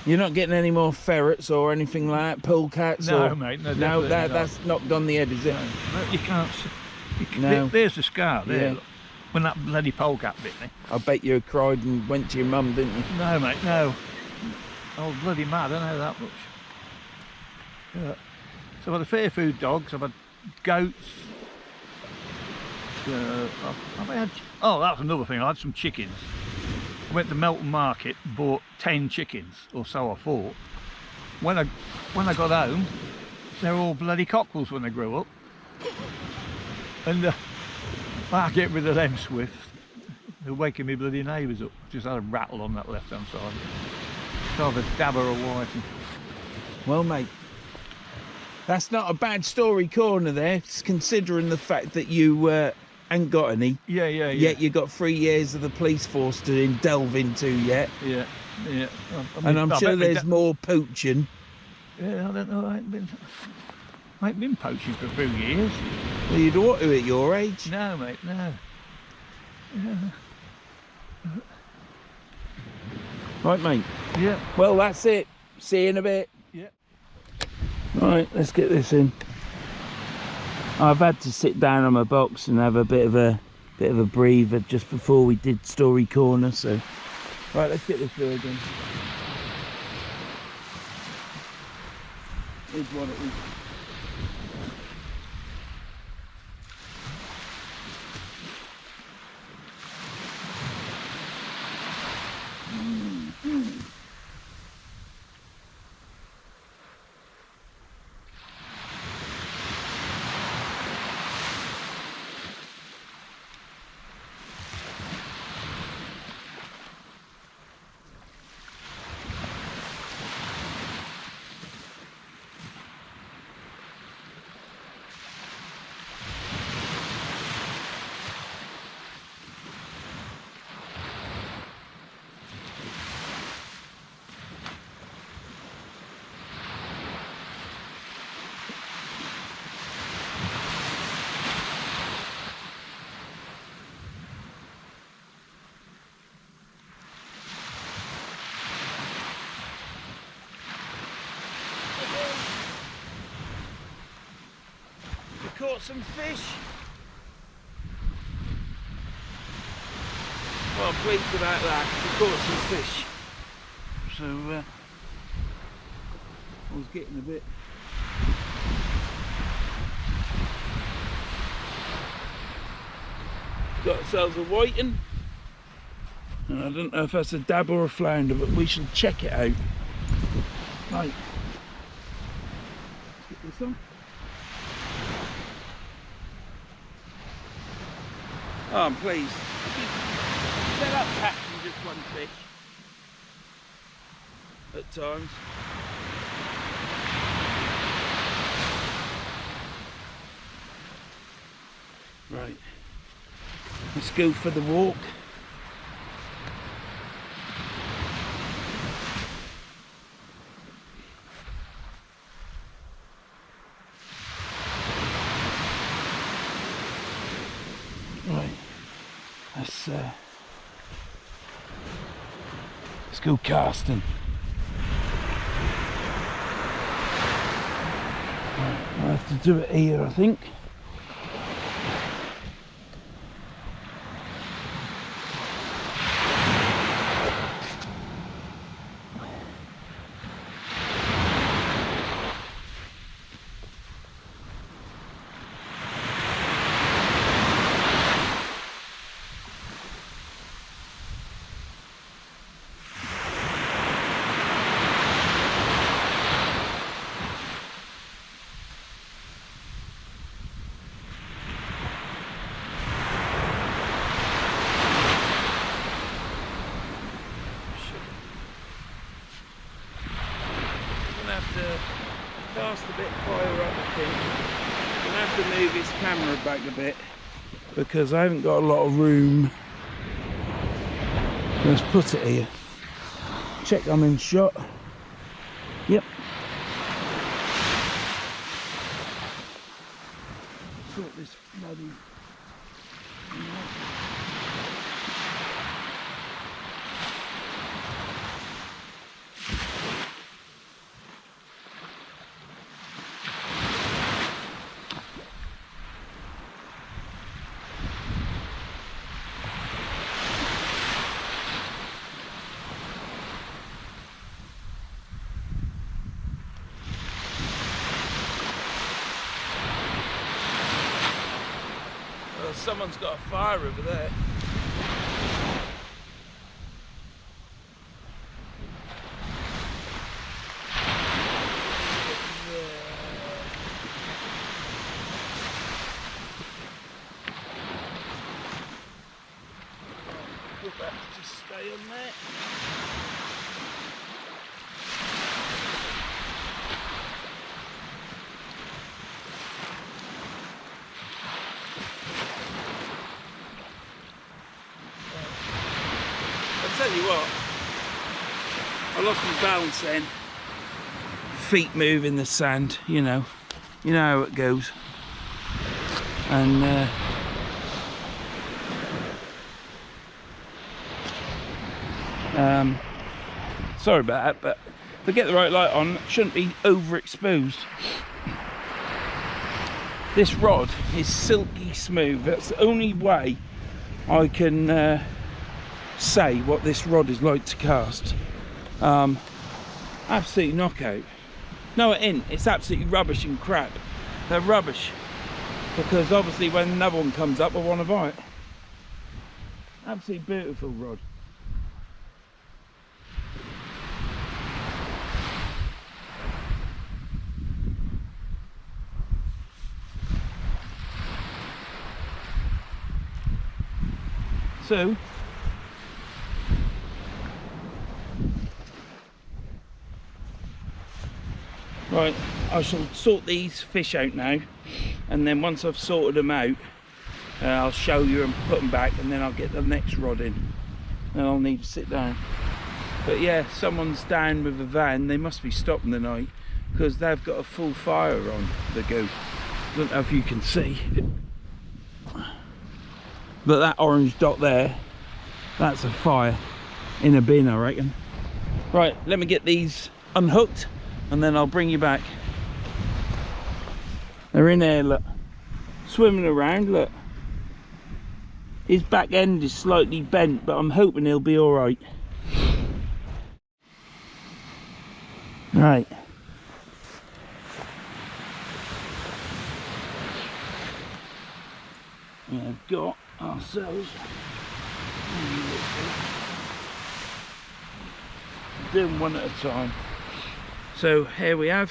you're not getting any more ferrets or anything like that, polecats? No, or... mate, no, no, that's knocked on the head, is it? No, you can't. No. There's the scar there. Yeah. Look, when that bloody polecat bit me. I bet you cried and went to your mum, didn't you? No, mate, no. Oh, bloody mad, I know that much. Yeah. So I've had a fair few dogs, I've had goats. I've had, oh, that was another thing, I had some chickens. I went to Melton Market, bought 10 chickens, or so I thought. When I got home, they're all bloody cockerels when they grew up. And I get rid of them swift. They're waking me bloody neighbours up. Just had a rattle on that left-hand side. So I've a dabber of white. Well, mate, that's not a bad story corner there, considering the fact that you ain't got any. Yeah. Yet you got 3 years of the police force to delve into yet. Yeah. And I'm sure there's more poaching. Yeah, I don't know. I ain't been poaching for a few years. Well, you'd ought to at your age. No, mate, no. Yeah. Right, mate. Yeah. Well, that's it. See you in a bit. Yeah. Right, let's get this in. I've had to sit down on my box and have a bit of a breather just before we did story corner. So, right, let's get this bird in. Here's what it is. caught some fish. Well, I'm pleased about that. We caught some fish. So I was getting a bit. Got ourselves a whiting. And I don't know if that's a dab or a flounder, but we shall check it out. Right. Let's get this on. Oh, I'm pleased. Set up catching just one fish at times. Right. Let's go for the walk. Right, let's go casting. Right, I'll have to do it here, I think. Cast a bit higher up, I think. I'm going to have to move his camera back a bit because I haven't got a lot of room. Let's put it here. Check I'm in shot. Yep. Caught this bloody. Someone's got a fire over there. Put that to just stay on there. Tell you what, I lost my balance then. Feet move in the sand, you know how it goes. And sorry about that, but if I get the right light on, it shouldn't be overexposed. This rod is silky smooth. That's the only way I can say what this rod is like to cast. Absolute knockout. No, it ain't. It's absolutely rubbish and crap. They're rubbish because obviously when another one comes up I want to buy it. Absolutely beautiful rod. So right, I shall sort these fish out now, and then once I've sorted them out, I'll show you and put them back, and then I'll get the next rod in. Then I'll need to sit down. But yeah, someone's down with a van. They must be stopping the night because they've got a full fire on the go. I don't know if you can see, but that orange dot there, that's a fire in a bin, I reckon. Right, let me get these unhooked and then I'll bring you back. They're in there, look. swimming around, look. His back end is slightly bent, but I'm hoping he'll be all right. Right. We have got ourselves doing one at a time. So here we have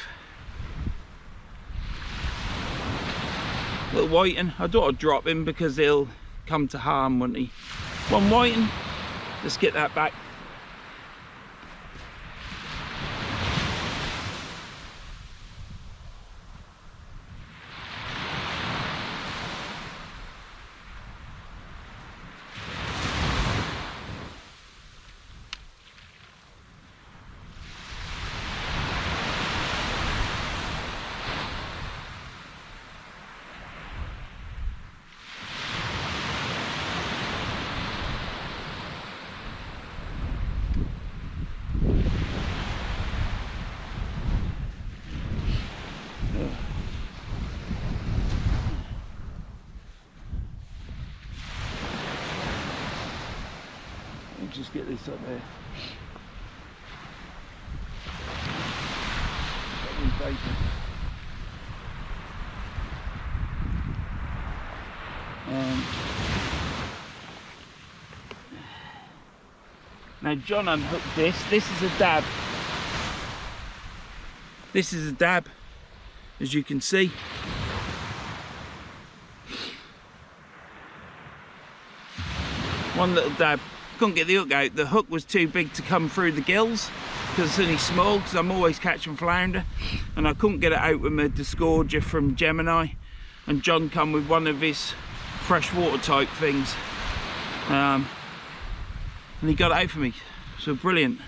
little whiting. I thought I'd drop him because he'll come to harm, won't he? One whiting. Let's get that back. Just get this up there. Now John unhooked this. This is a dab. This is a dab, as you can see. One little dab. Couldn't get the hook out. The hook was too big to come through the gills because it's only small, because I'm always catching flounder, and I couldn't get it out with my disgorger from Gemini, and John come with one of his freshwater type things, and he got it out for me. So brilliant.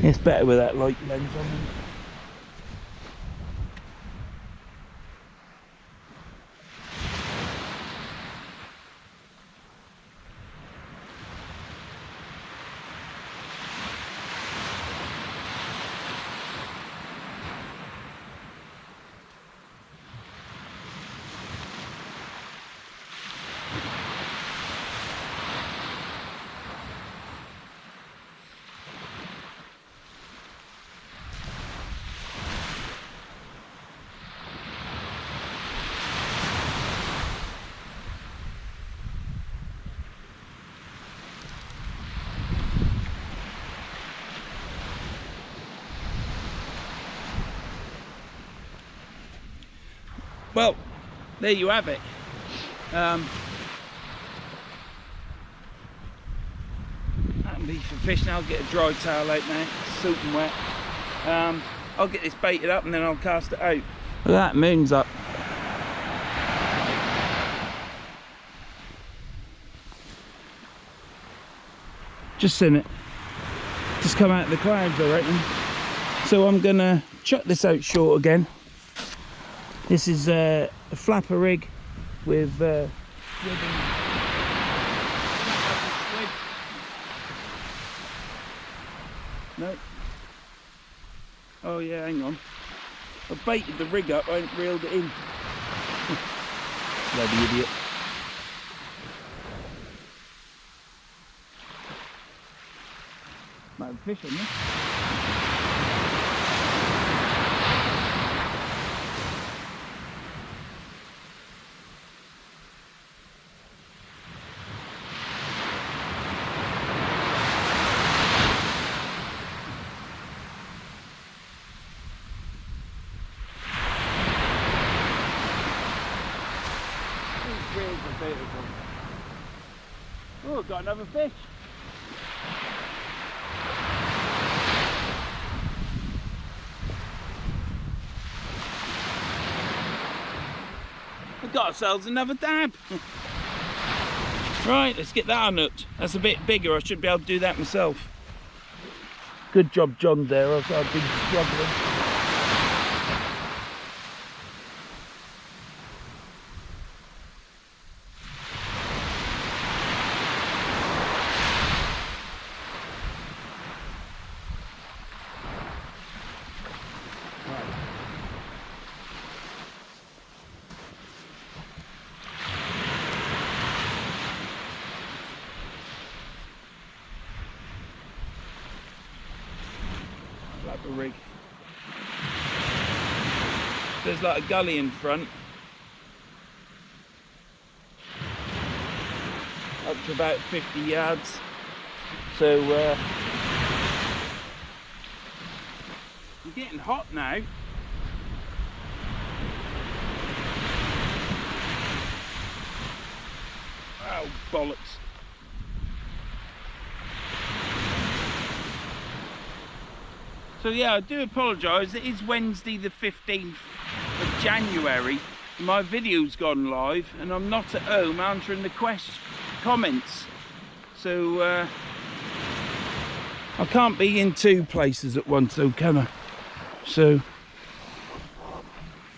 It's better with that light lens on. Well, there you have it. That'll be for fishing. I'll get a dry towel out now, it's soaking wet. I'll get this baited up and then I'll cast it out. Look at that, moon's up. Just seen it. Just come out of the clouds, I reckon. So I'm gonna chuck this out short again. This is a flapper rig with no. Oh yeah, hang on. I baited the rig up, I ain't reeled it in. Bloody idiot. Might have a fish on there. Oh, got another fish. We got ourselves another dab. Right, let's get that unhooked. That's a bit bigger. I should be able to do that myself. Good job, John. There, else I've been struggling. a rig. There's like a gully in front, up to about 50 yards. So I'm getting hot now. Oh, bollocks. So yeah, I do apologise. It is Wednesday the 15th of January. My video's gone live and I'm not at home answering the comments. So I can't be in two places at once though, can I? So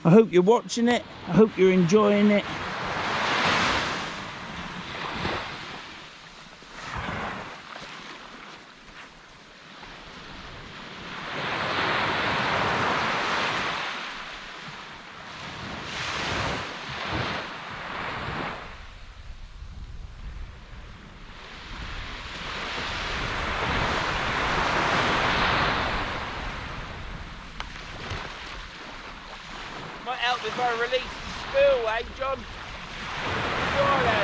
I hope you're watching it. I hope you're enjoying it. Might help if I release the spool, eh, John? You're a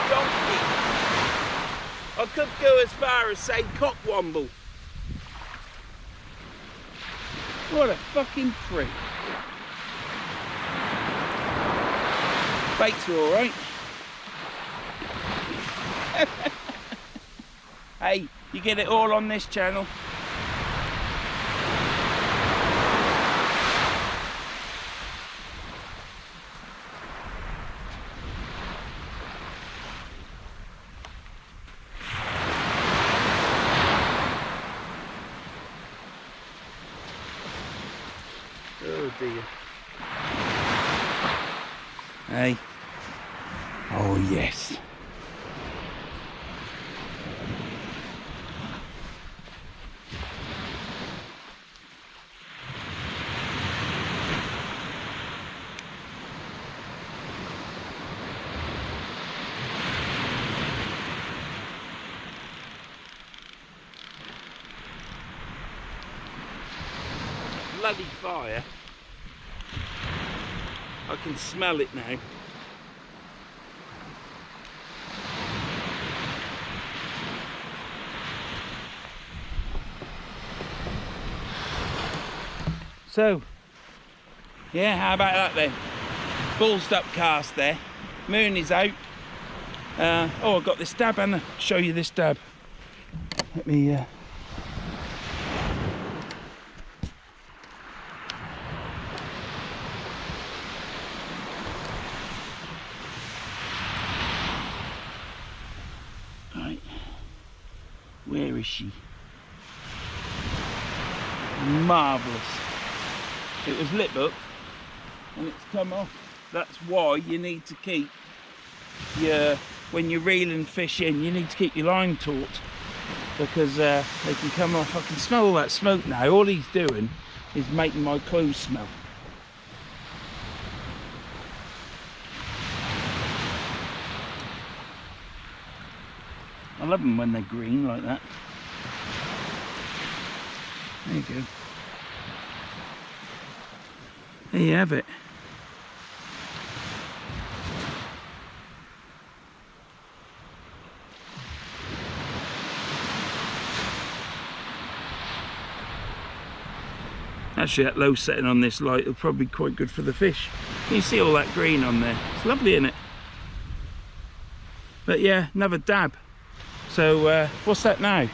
donkey. I could go as far as say cockwomble. What a fucking prick. Baits are alright. Hey, you get it all on this channel. Oh dear. Hey. Oh yes. Bloody fire. I can smell it now. So, yeah, how about that then? Ballsed up cast there. Moon is out. Oh, I've got this dab, and I'll show you this dab. Let me right. Where is she? Marvellous. It was lip hooked and it's come off. That's why you need to keep your, when you're reeling fish in, you need to keep your line taut, because they can come off. I can smell all that smoke now. All he's doing is making my clothes smell. I love them when they're green like that. There you go. There you have it. Actually, that low setting on this light will probably be quite good for the fish. You see all that green on there. It's lovely, isn't it? But yeah, another dab. So what's that now?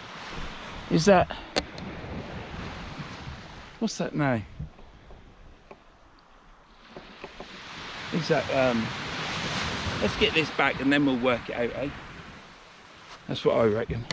Is that... What's that now? Is that, let's get this back and then we'll work it out, eh? That's what I reckon.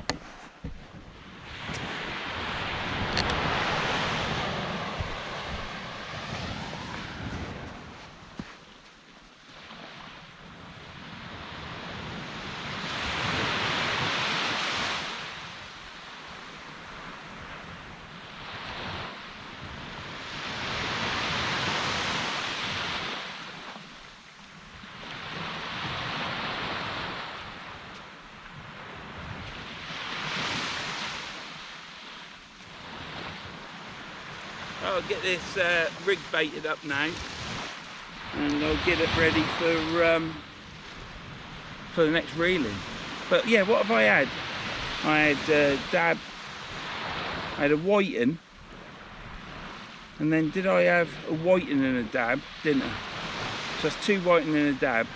I'll get this rig baited up now, and I'll get it ready for the next reeling. But yeah, what have I had? I had dab, I had a whiting, and then did I have a whiting and a dab? Didn't I? So that's 2 whiting and a dab.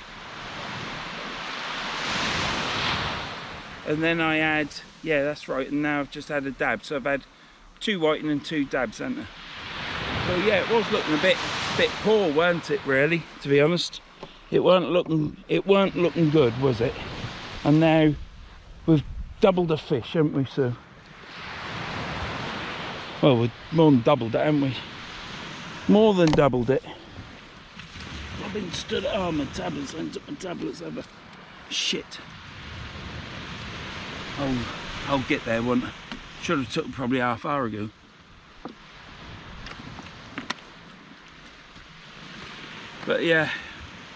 And then I had, yeah, that's right, and now I've just had a dab. So I've had 2 whiting and 2 dabs, haven't I? So yeah, it was looking a bit poor, weren't it, really, to be honest? It weren't looking good, was it? And now we've doubled the fish, haven't we, so? Well, we've more than doubled it, haven't we? More than doubled it. I've been stood at, oh, my tablets, I took my tablets over. Shit. I'll get there, won't I? Should have took probably half hour ago. But yeah,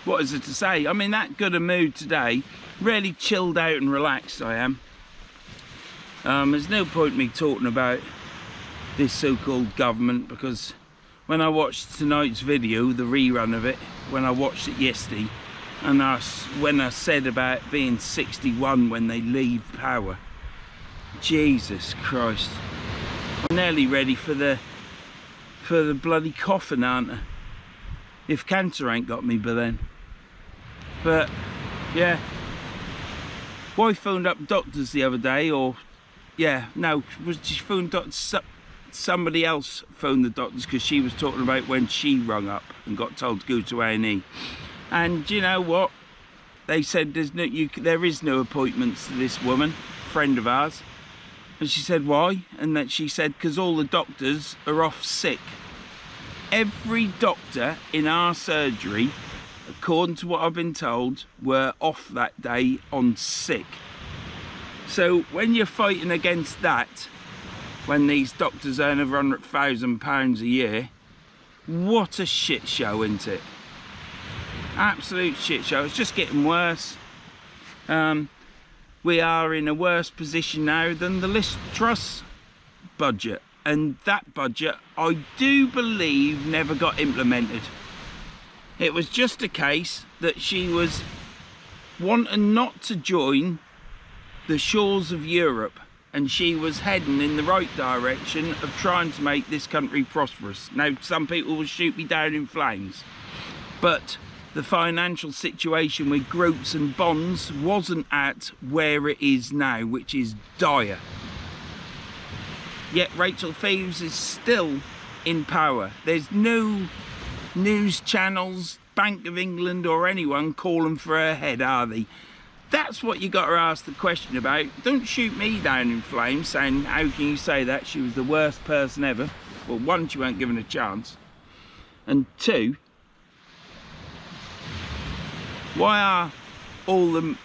what is it to say? I'm in that good a mood today. Really chilled out and relaxed I am. There's no point me talking about this so-called government, because when I watched tonight's video, the rerun of it, when I watched it yesterday, and when I said about being 61 when they leave power, Jesus Christ, I'm nearly ready for the bloody coffin, aren't I? If cancer ain't got me by then. But yeah, wife phoned up doctors the other day, or yeah, no, she phoned doctors. Somebody else phoned the doctors because she was talking about when she rung up and got told to go to A&E. And you know what? They said there is no appointments to this woman, friend of ours. And she said, why? And that she said, because all the doctors are off sick. Every doctor in our surgery, according to what I've been told, were off that day on sick. So when you're fighting against that, when these doctors earn over £100,000 a year, what a shit show, isn't it? Absolute shit show. It's just getting worse. We are in a worse position now than the Liz Truss budget, and that budget I do believe never got implemented. It was just a case that she was wanting not to join the shores of Europe, and she was heading in the right direction of trying to make this country prosperous. Now, some people will shoot me down in flames, but the financial situation with groups and bonds wasn't at where it is now, which is dire. Yet Rachel Fives is still in power. There's no news channels, Bank of England or anyone calling for her head, are they? That's what you got to ask the question about. Don't shoot me down in flames saying, how can you say that? She was the worst person ever. Well, one, she weren't given a chance. And two, why are all the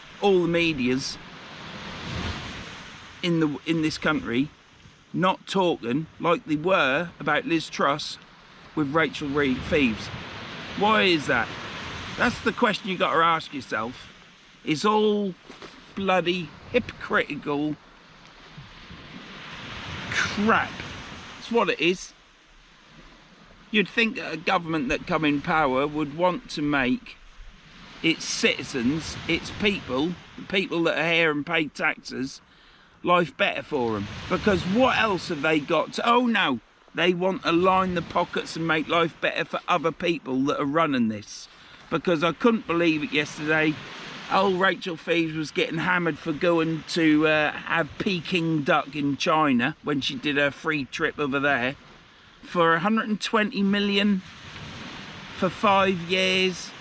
medias in this country not talking like they were about Liz Truss with Rachel Fives? Why is that? That's the question you got to ask yourself. It's all bloody hypocritical crap. That's what it is. You'd think that a government that come in power would want to make its citizens, its people, the people that are here and pay taxes, life better for them. Because what else have they got to, oh no, they want to line the pockets and make life better for other people that are running this. Because I couldn't believe it yesterday. Old Rachel Fives was getting hammered for going to have Peking duck in China when she did her free trip over there for 120 million for 5 years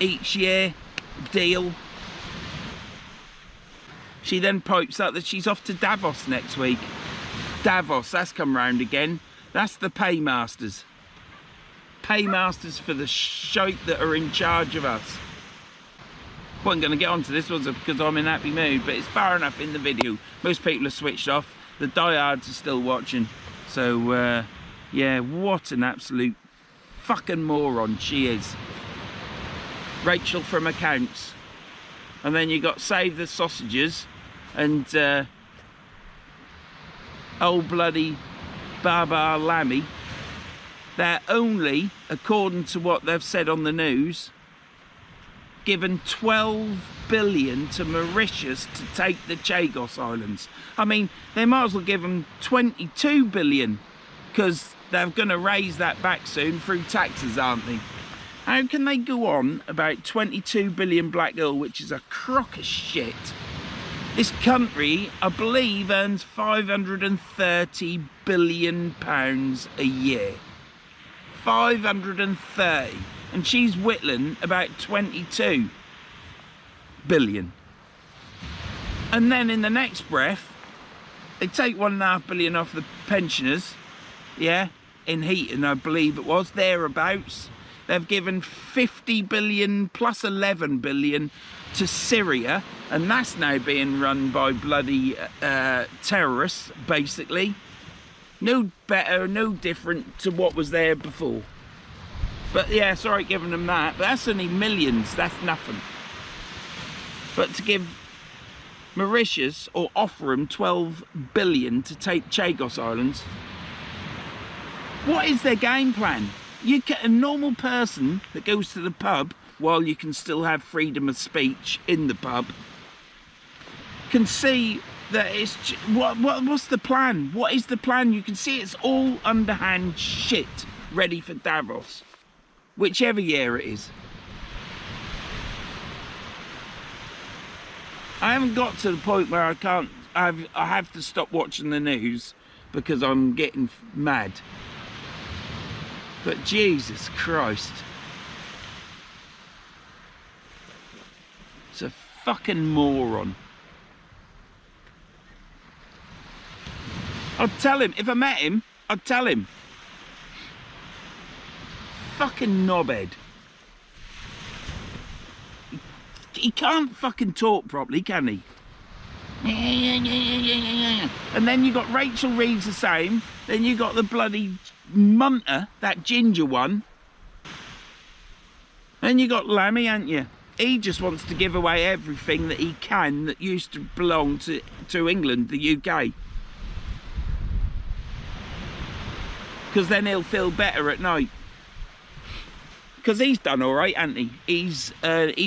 each year deal. She then pipes up that she's off to Davos next week. Davos, that's come round again. That's the paymasters. Paymasters for the shite that are in charge of us. Wasn't going to get onto this, was it, because I'm in a happy mood, but it's far enough in the video. Most people are switched off. The diehards are still watching. So yeah, what an absolute fucking moron she is. Rachel from accounts. And then you got Save the Sausages and old bloody Baba Lammy they're only, according to what they've said on the news, given 12 billion to Mauritius to take the Chagos Islands. I mean, they might as well give them 22 billion, because they're going to raise that back soon through taxes, aren't they? How can they go on about 22 billion black oil, which is a crock of shit? This country, I believe, earns 530 billion pounds a year. 530, and she's whittling about 22 billion. And then in the next breath, they take 1.5 billion off the pensioners, yeah, in Heaton, I believe it was, thereabouts. They've given 50 billion plus 11 billion to Syria, and that's now being run by bloody terrorists, basically. No better, no different to what was there before. But yeah, sorry giving them that, but that's only millions, that's nothing. But to give Mauritius, or offer them 12 billion to take Chagos Islands, what is their game plan? You get a normal person that goes to the pub while you can still have freedom of speech in the pub, can see that it's what's the plan? What is the plan? You can see it's all underhand shit ready for Davos, whichever year it is. I haven't got to the point where I have to stop watching the news because I'm getting mad. But Jesus Christ, it's a fucking moron. I'd tell him, if I met him, I'd tell him. Fucking knobhead. He can't fucking talk properly, can he? And then you got Rachel Reeves the same. Then you got the bloody Munter, that ginger one. And you got Lammy, ain't you? He just wants to give away everything that he can that used to belong to England, the UK. Because then he'll feel better at night. Because he's done all right, hasn't he? He's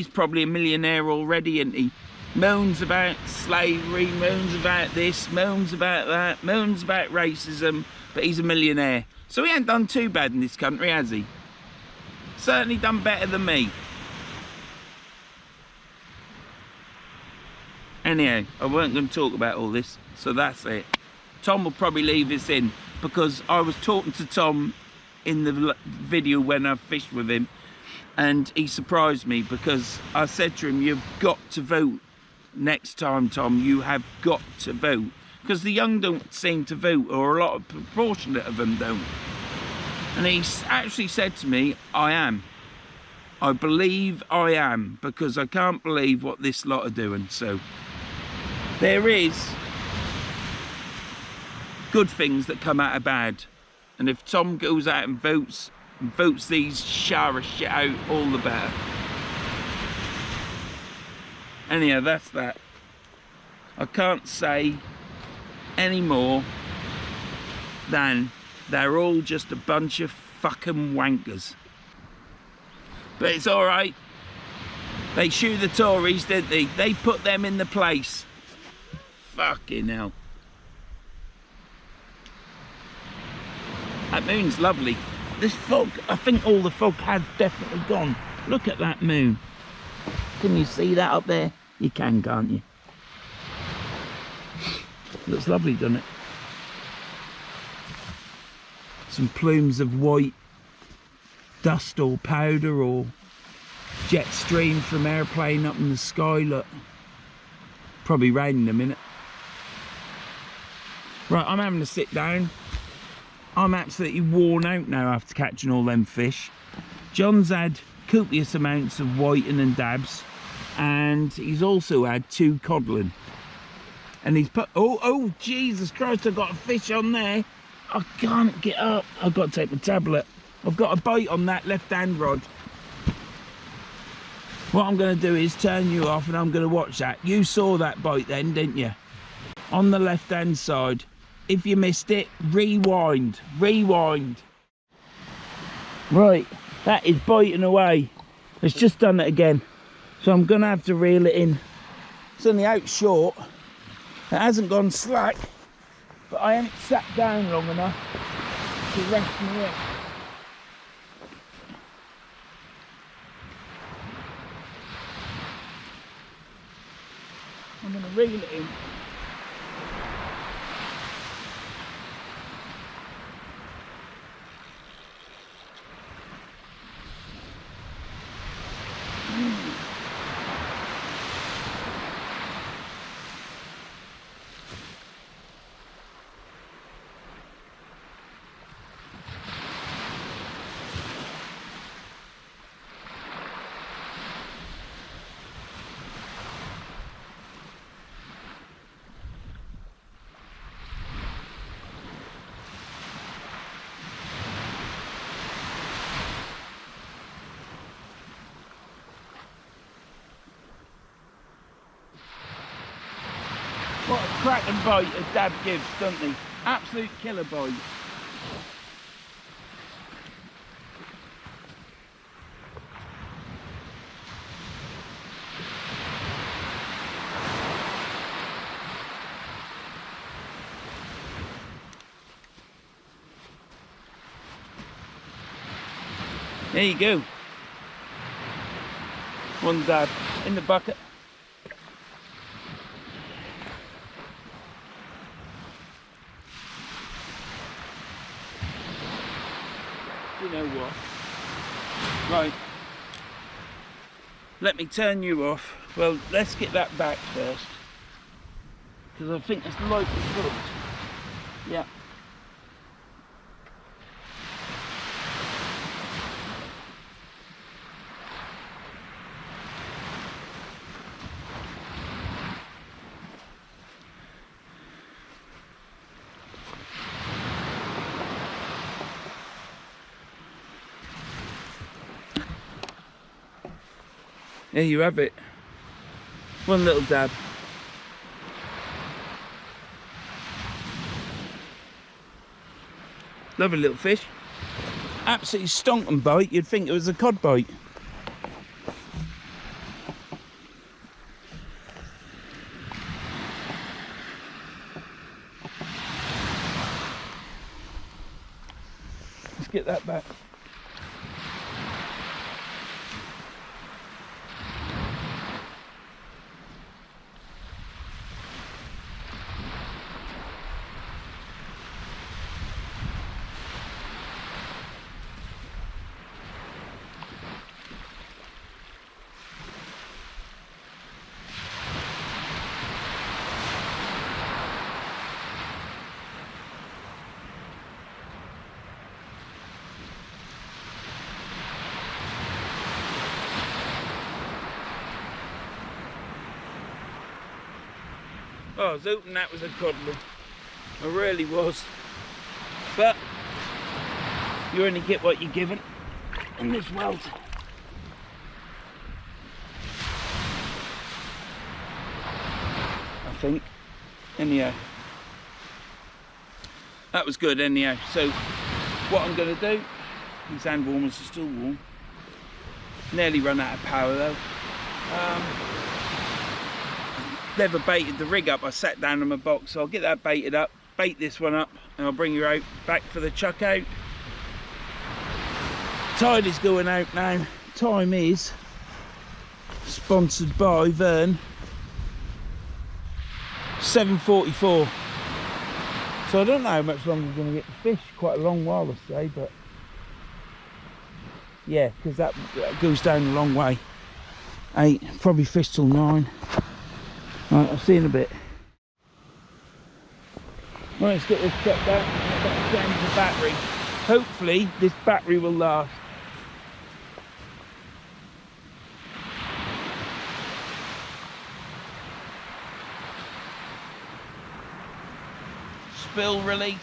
probably a millionaire already, isn't he? Moans about slavery, moans about this, moans about that, moans about racism, but he's a millionaire. So he ain't done too bad in this country, has he? Certainly done better than me. Anyhow, I weren't going to talk about all this, so that's it. Tom will probably leave this in, because I was talking to Tom in the video when I fished with him, and he surprised me because I said to him, you've got to vote next time, Tom. You have got to vote, because the young don't seem to vote, or a lot of proportionate of them don't. And he actually said to me, I believe I am, because I can't believe what this lot are doing. So there is good things that come out of bad. And if Tom goes out and votes these shower shit out, all the better. Anyhow, that's that. I can't say any more than they're all just a bunch of fucking wankers. But it's all right. They shoe the Tories, didn't they? They put them in the place. Fucking hell. That moon's lovely. This fog, I think all the fog has definitely gone. Look at that moon. Can you see that up there? You can, can't you? Looks lovely, doesn't it? Some plumes of white dust or powder or jet stream from airplane up in the sky. Look, probably rain in a minute. Right, I'm having to sit down. I'm absolutely worn out now after catching all them fish. John's had copious amounts of whiting and dabs, and he's also had 2 codling. And he's put, oh Jesus Christ, I've got a fish on there. I can't get up. I've got to take my tablet. I've got a bite on that left hand rod. What I'm going to do is turn you off and I'm going to watch that. You saw that bite then, didn't you? On the left hand side. If you missed it, rewind. Right, that is biting away. It's just done it again. So I'm gonna have to reel it in. It's only out short. It hasn't gone slack, but I haven't sat down long enough to rest me in. I'm gonna reel it in. What a cracking bite a dad gives, doesn't he? Absolute killer bite. There you go. One dab in the bucket. You know what? Right. Let me turn you off. Well, let's get that back first. Because I think it's lightly cooked. Yeah. There you have it. One little dab. Lovely little fish. Absolutely stonking bite. You'd think it was a cod bite. Let's get that back. Oh, I was hoping that was a codler. I really was. But you only get what you're given in this world. I think. Anyhow. That was good anyhow. So what I'm going to do, these hand warmers are still warm. Nearly run out of power though. Never baited the rig up. I sat down on my box, so I'll get that baited up, bait this one up, and I'll bring you out back for the chuck out. Tide is going out now. Time is sponsored by Vern. 7:44. So I don't know how much longer we're going to get the fish. Quite a long while, I say, but yeah, because that goes down a long way. 8, probably fish till 9. Right, I'll see you in a bit. Right, let's get this checked out. I've got to change the battery. Hopefully this battery will last. Spill release.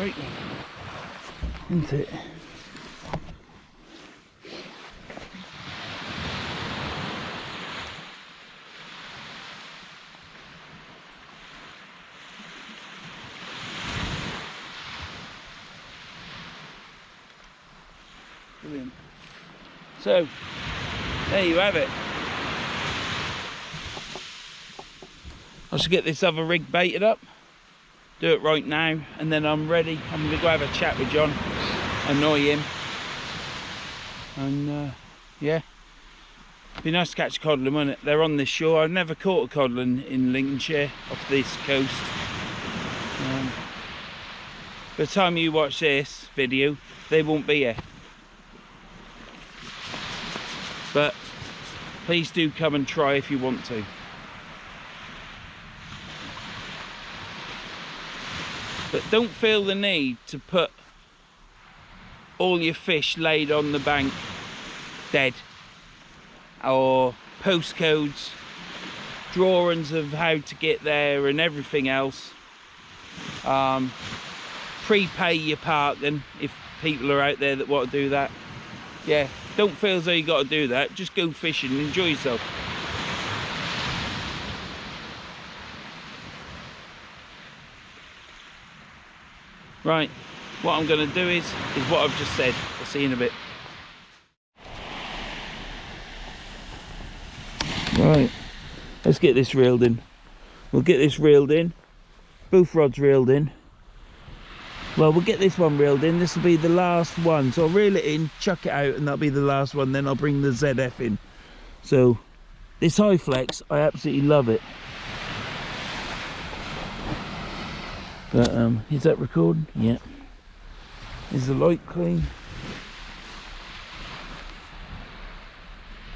great one, isn't it? Brilliant. So, there you have it. I should get this other rig baited up, do it right now, and then I'm ready. I'm going to go have a chat with John, annoy him, and yeah, be nice to catch a codlin, wouldn't it? They're on this shore. I've never caught a codlin in Lincolnshire off this coast. By the time you watch this video, they won't be here. But please do come and try if you want to. But don't feel the need to put all your fish laid on the bank dead, or postcodes, drawings of how to get there and everything else. Prepay your parking if people are out there that want to do that. Yeah, don't feel as though you got to do that. Just go fishing and enjoy yourself. Right, what I'm going to do is what I've just said. I'll see you in a bit. Right, let's get this reeled in. We'll get this reeled in. Both rods reeled in. Well, we'll get this one reeled in. This will be the last one. So I'll reel it in, chuck it out, and that'll be the last one. Then I'll bring the ZF in. So this high flex, I absolutely love it. But is that recording? Yeah. Is the light clean?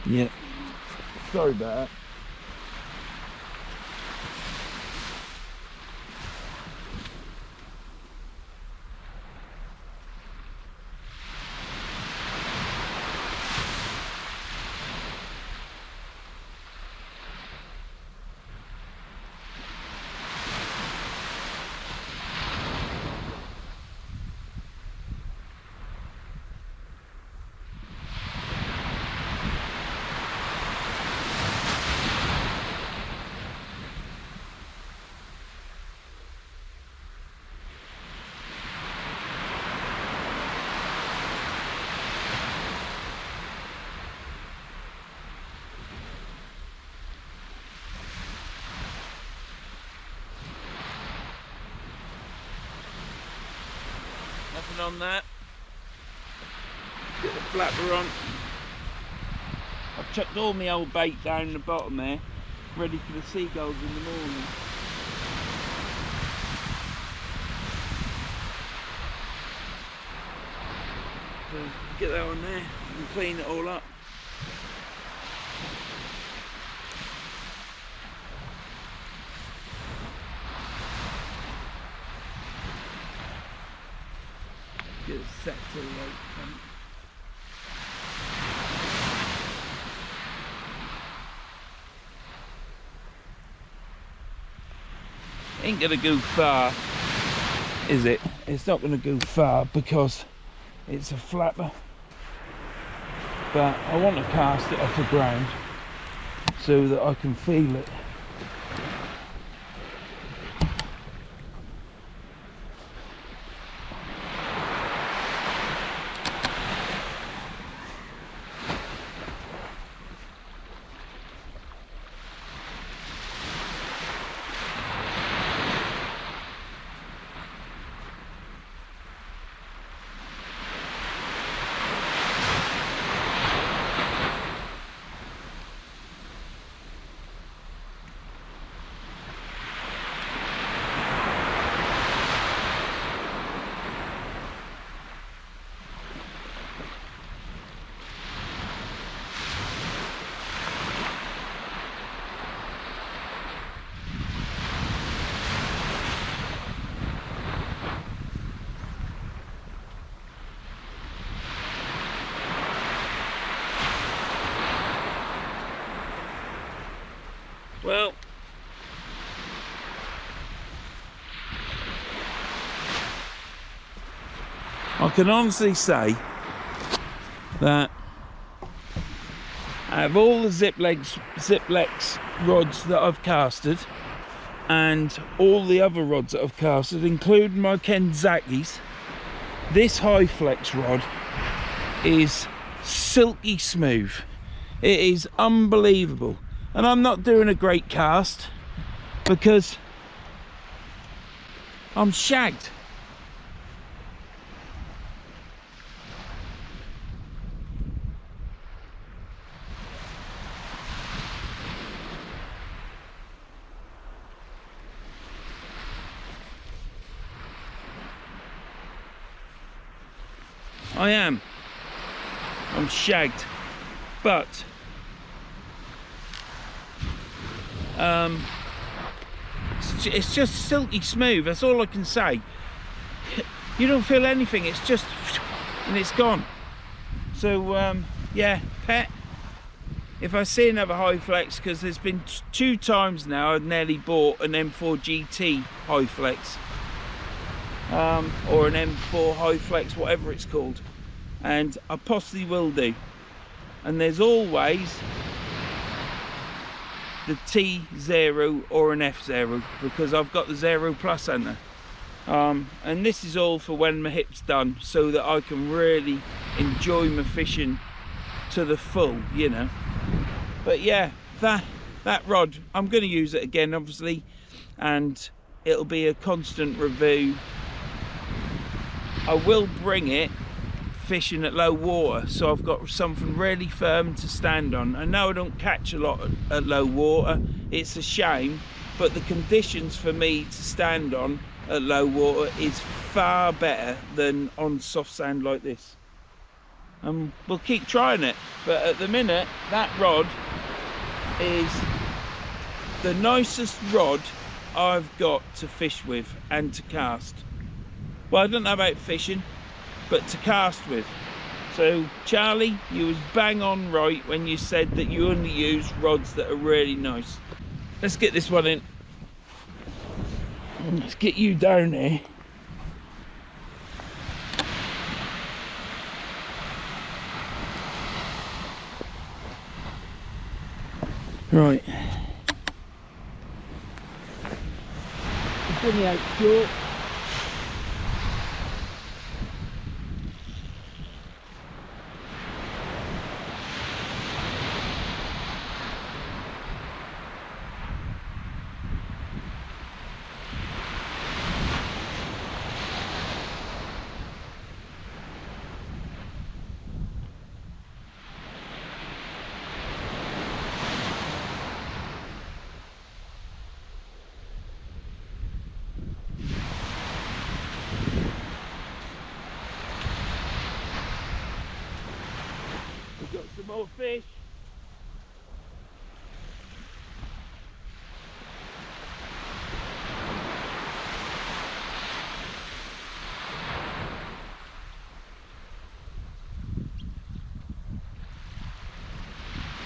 Yeah. Sorry about that. Nothing on that. Get the flapper on. I've chucked all my old bait down the bottom there, ready for the seagulls in the morning. So get that on there and clean it all up. Get it set to the right front. Ain't gonna go far, is it? It's not gonna go far because it's a flapper, but I want to cast it off the ground so that I can feel it. I can honestly say that out of all the Ziplex rods that I've casted, and all the other rods that I've casted, including my Kenzaki's, this high flex rod is silky smooth. It is unbelievable. And I'm not doing a great cast because I'm shagged. I am. I'm shagged. But it's just silky smooth. That's all I can say. You don't feel anything. It's just, and it's gone. So yeah, pet. If I see another high flex, because there's been 2 times now I've nearly bought an M4 GT high flex, or an M4 high flex, whatever it's called, and I possibly will do. And there's always the T0 or an F0, because I've got the 0 plus under. And this is all for when my hip's done, so that I can really enjoy my fishing to the full, you know. But yeah, that rod, I'm going to use it again, obviously, and it'll be a constant review. I will bring it fishing at low water, so I've got something really firm to stand on. I know I don't catch a lot at low water, it's a shame, but the conditions for me to stand on at low water is far better than on soft sand like this. We'll keep trying it, but at the minute that rod is the nicest rod I've got to fish with and to cast. Well, I don't know about fishing, but to cast with. So Charlie, you was bang on right when you said that you only use rods that are really nice. Let's get this one in. Let's get you down here. Right. It's only out short. Got some more fish.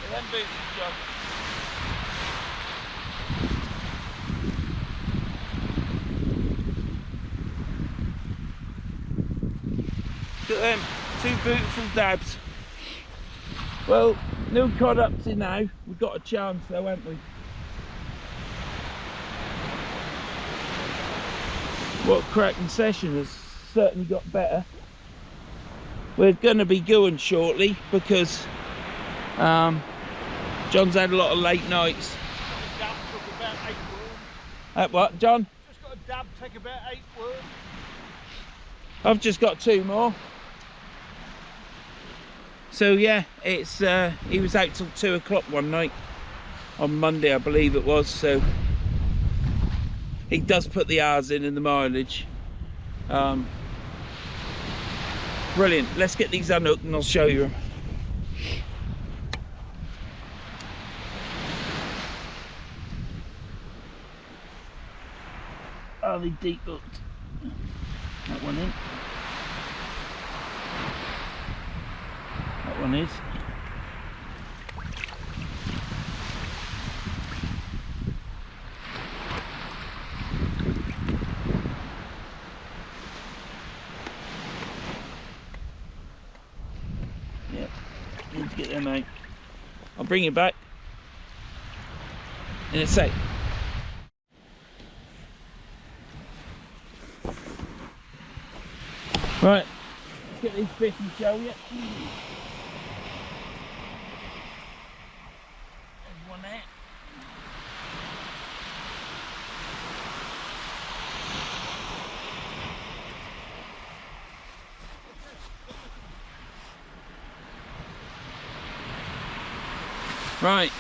Them boots, John. Look at them, 2 beautiful dabs. Well, no cod up to now. We've got a chance though, haven't we? What cracking session, has certainly got better. We're going to be going shortly because John's had a lot of late nights. What, John? Just got a dab, take about 8 worms. I've just got 2 more. So yeah, it's he was out till 2 o'clock one night on Monday, I believe it was. So he does put the hours in and the mileage. Brilliant. Let's get these unhooked and I'll show you them. Are they deep hooked? That one in. That one is. Need to get them out. I'll bring you back in a sec. Right, let's get these fish and show you. There's one there. Right,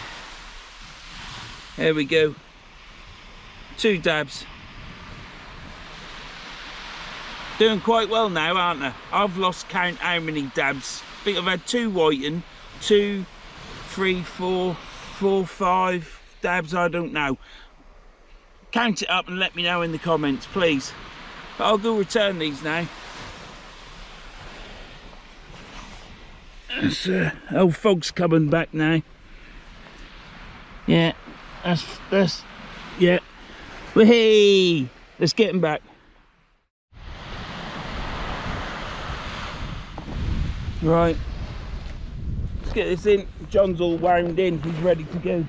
here we go. 2 dabs. Doing quite well now, aren't I? I've lost count how many dabs. I think I've had 2 whiting, 2, 3, 4, 5 dabs, I don't know. Count it up and let me know in the comments, please. But I'll go return these now. Old fog's coming back now. Yeah, that's yeah. Hey, let's get him back. Right, let's get this in. John's all wound in, he's ready to go.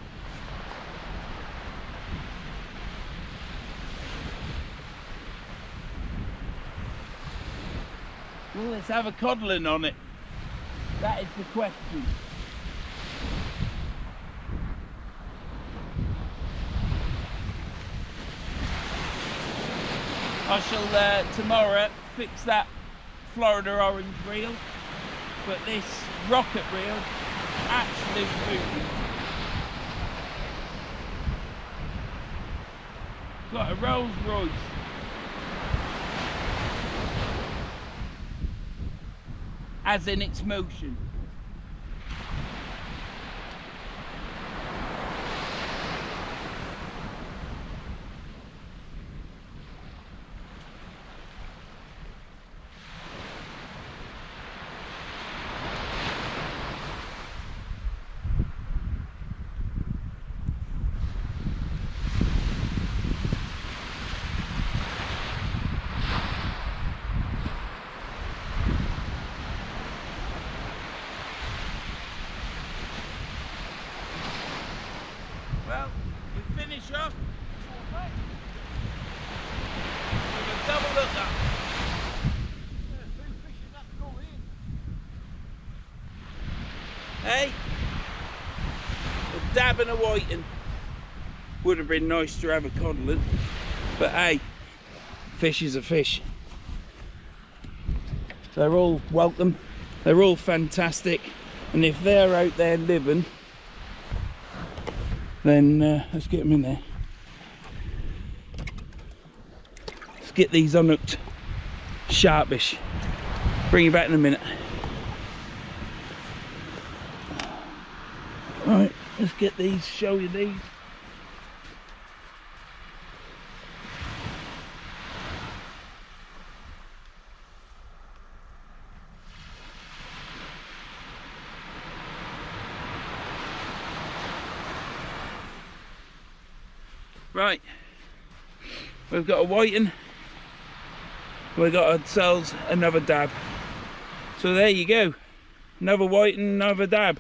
Well, let's have a coddling on it. That is the question. I shall tomorrow fix that Florida orange reel, but this rocket reel, absolute food. Got a Rolls Royce. As in its motion. Well, we finish off with a double look up. Hey, a dab and a whiting. Would have been nice to have a codling, but hey, fish is a fish. They're all welcome, they're all fantastic, and if they're out there living, then let's get them in there. Let's get these unhooked sharpish. Bring you back in a minute. Right, let's get these, show you these. Right, we've got a whiting, we've got ourselves another dab. So there you go, another whiting, another dab.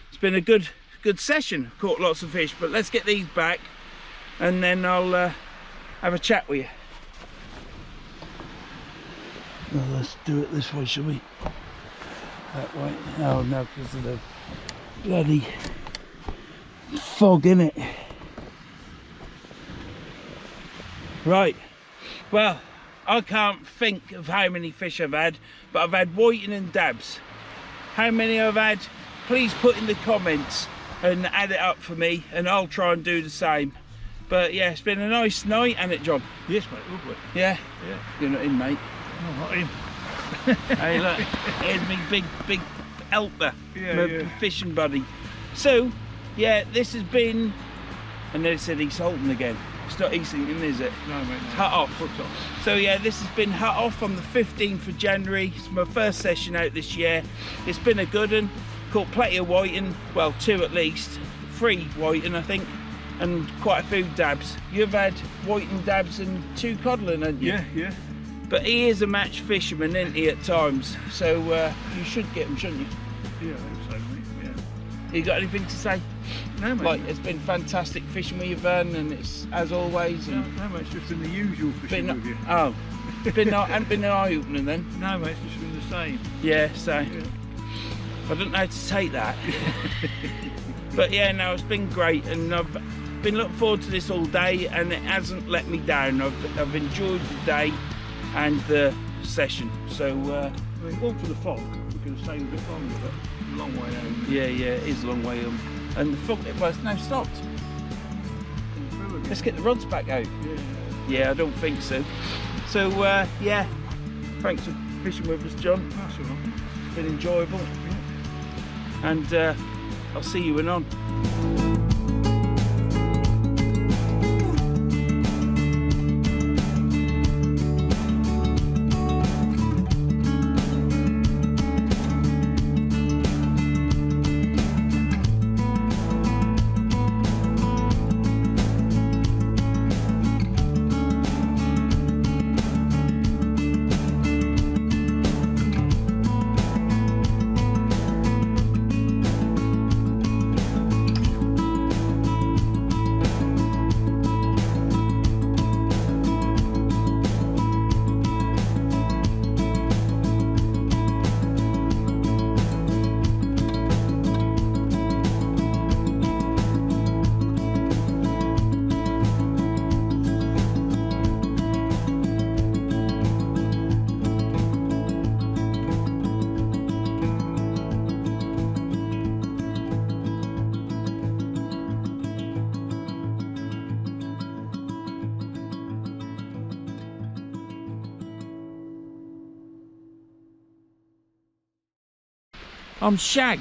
It's been a good session, caught lots of fish, but let's get these back and then I'll have a chat with you. Well, let's do it this way, shall we? That way. Oh no, because of the bloody fog in it. Right, well, I can't think of how many fish I've had, but I've had whiting and dabs. How many I've had, please put in the comments and add it up for me, and I'll try and do the same. But yeah, it's been a nice night, hasn't it, John? Yes, mate, lovely. Yeah? Yeah. You're not in, mate. No, not in. Hey, look, here's me big helper, Yeah, my yeah. fishing buddy. So, yeah, this has been, and then it said East Holton again. It's not East Lincoln, is it? No, mate. It's Hutoft. So yeah, this has been Hutoft on the 15th of January. It's my first session out this year. It's been a good one. Caught plenty of whiting, well, 2 at least. 3 whiting, I think, and quite a few dabs. You've had whiting dabs and 2 codling, haven't you? Yeah, yeah. But he is a match fisherman, isn't he, at times? So you should get him, shouldn't you? Yeah, I think so, mate. Yeah. You got anything to say? No, mate. Like, it's been fantastic fishing with you, Vern, and it's as always. No, And no, mate, it's just been the usual fishing with you. Oh, hadn't been an eye-opener then? No, mate, it's just been the same. Yeah, so Yeah. I don't know how to take that. But yeah, no, it's been great, and I've been looking forward to this all day, and it hasn't let me down. I've enjoyed the day and the session. So I mean, all for the fog, we could have stayed a bit longer, but a long way home. yeah, it is a long way home. And the fog, well, it's now stopped. Let's get the rods back out. Yeah, I don't think so. So yeah, thanks for fishing with us, John. That's all right. It's been enjoyable. Yeah. And I'll see you in on. I'm shagged.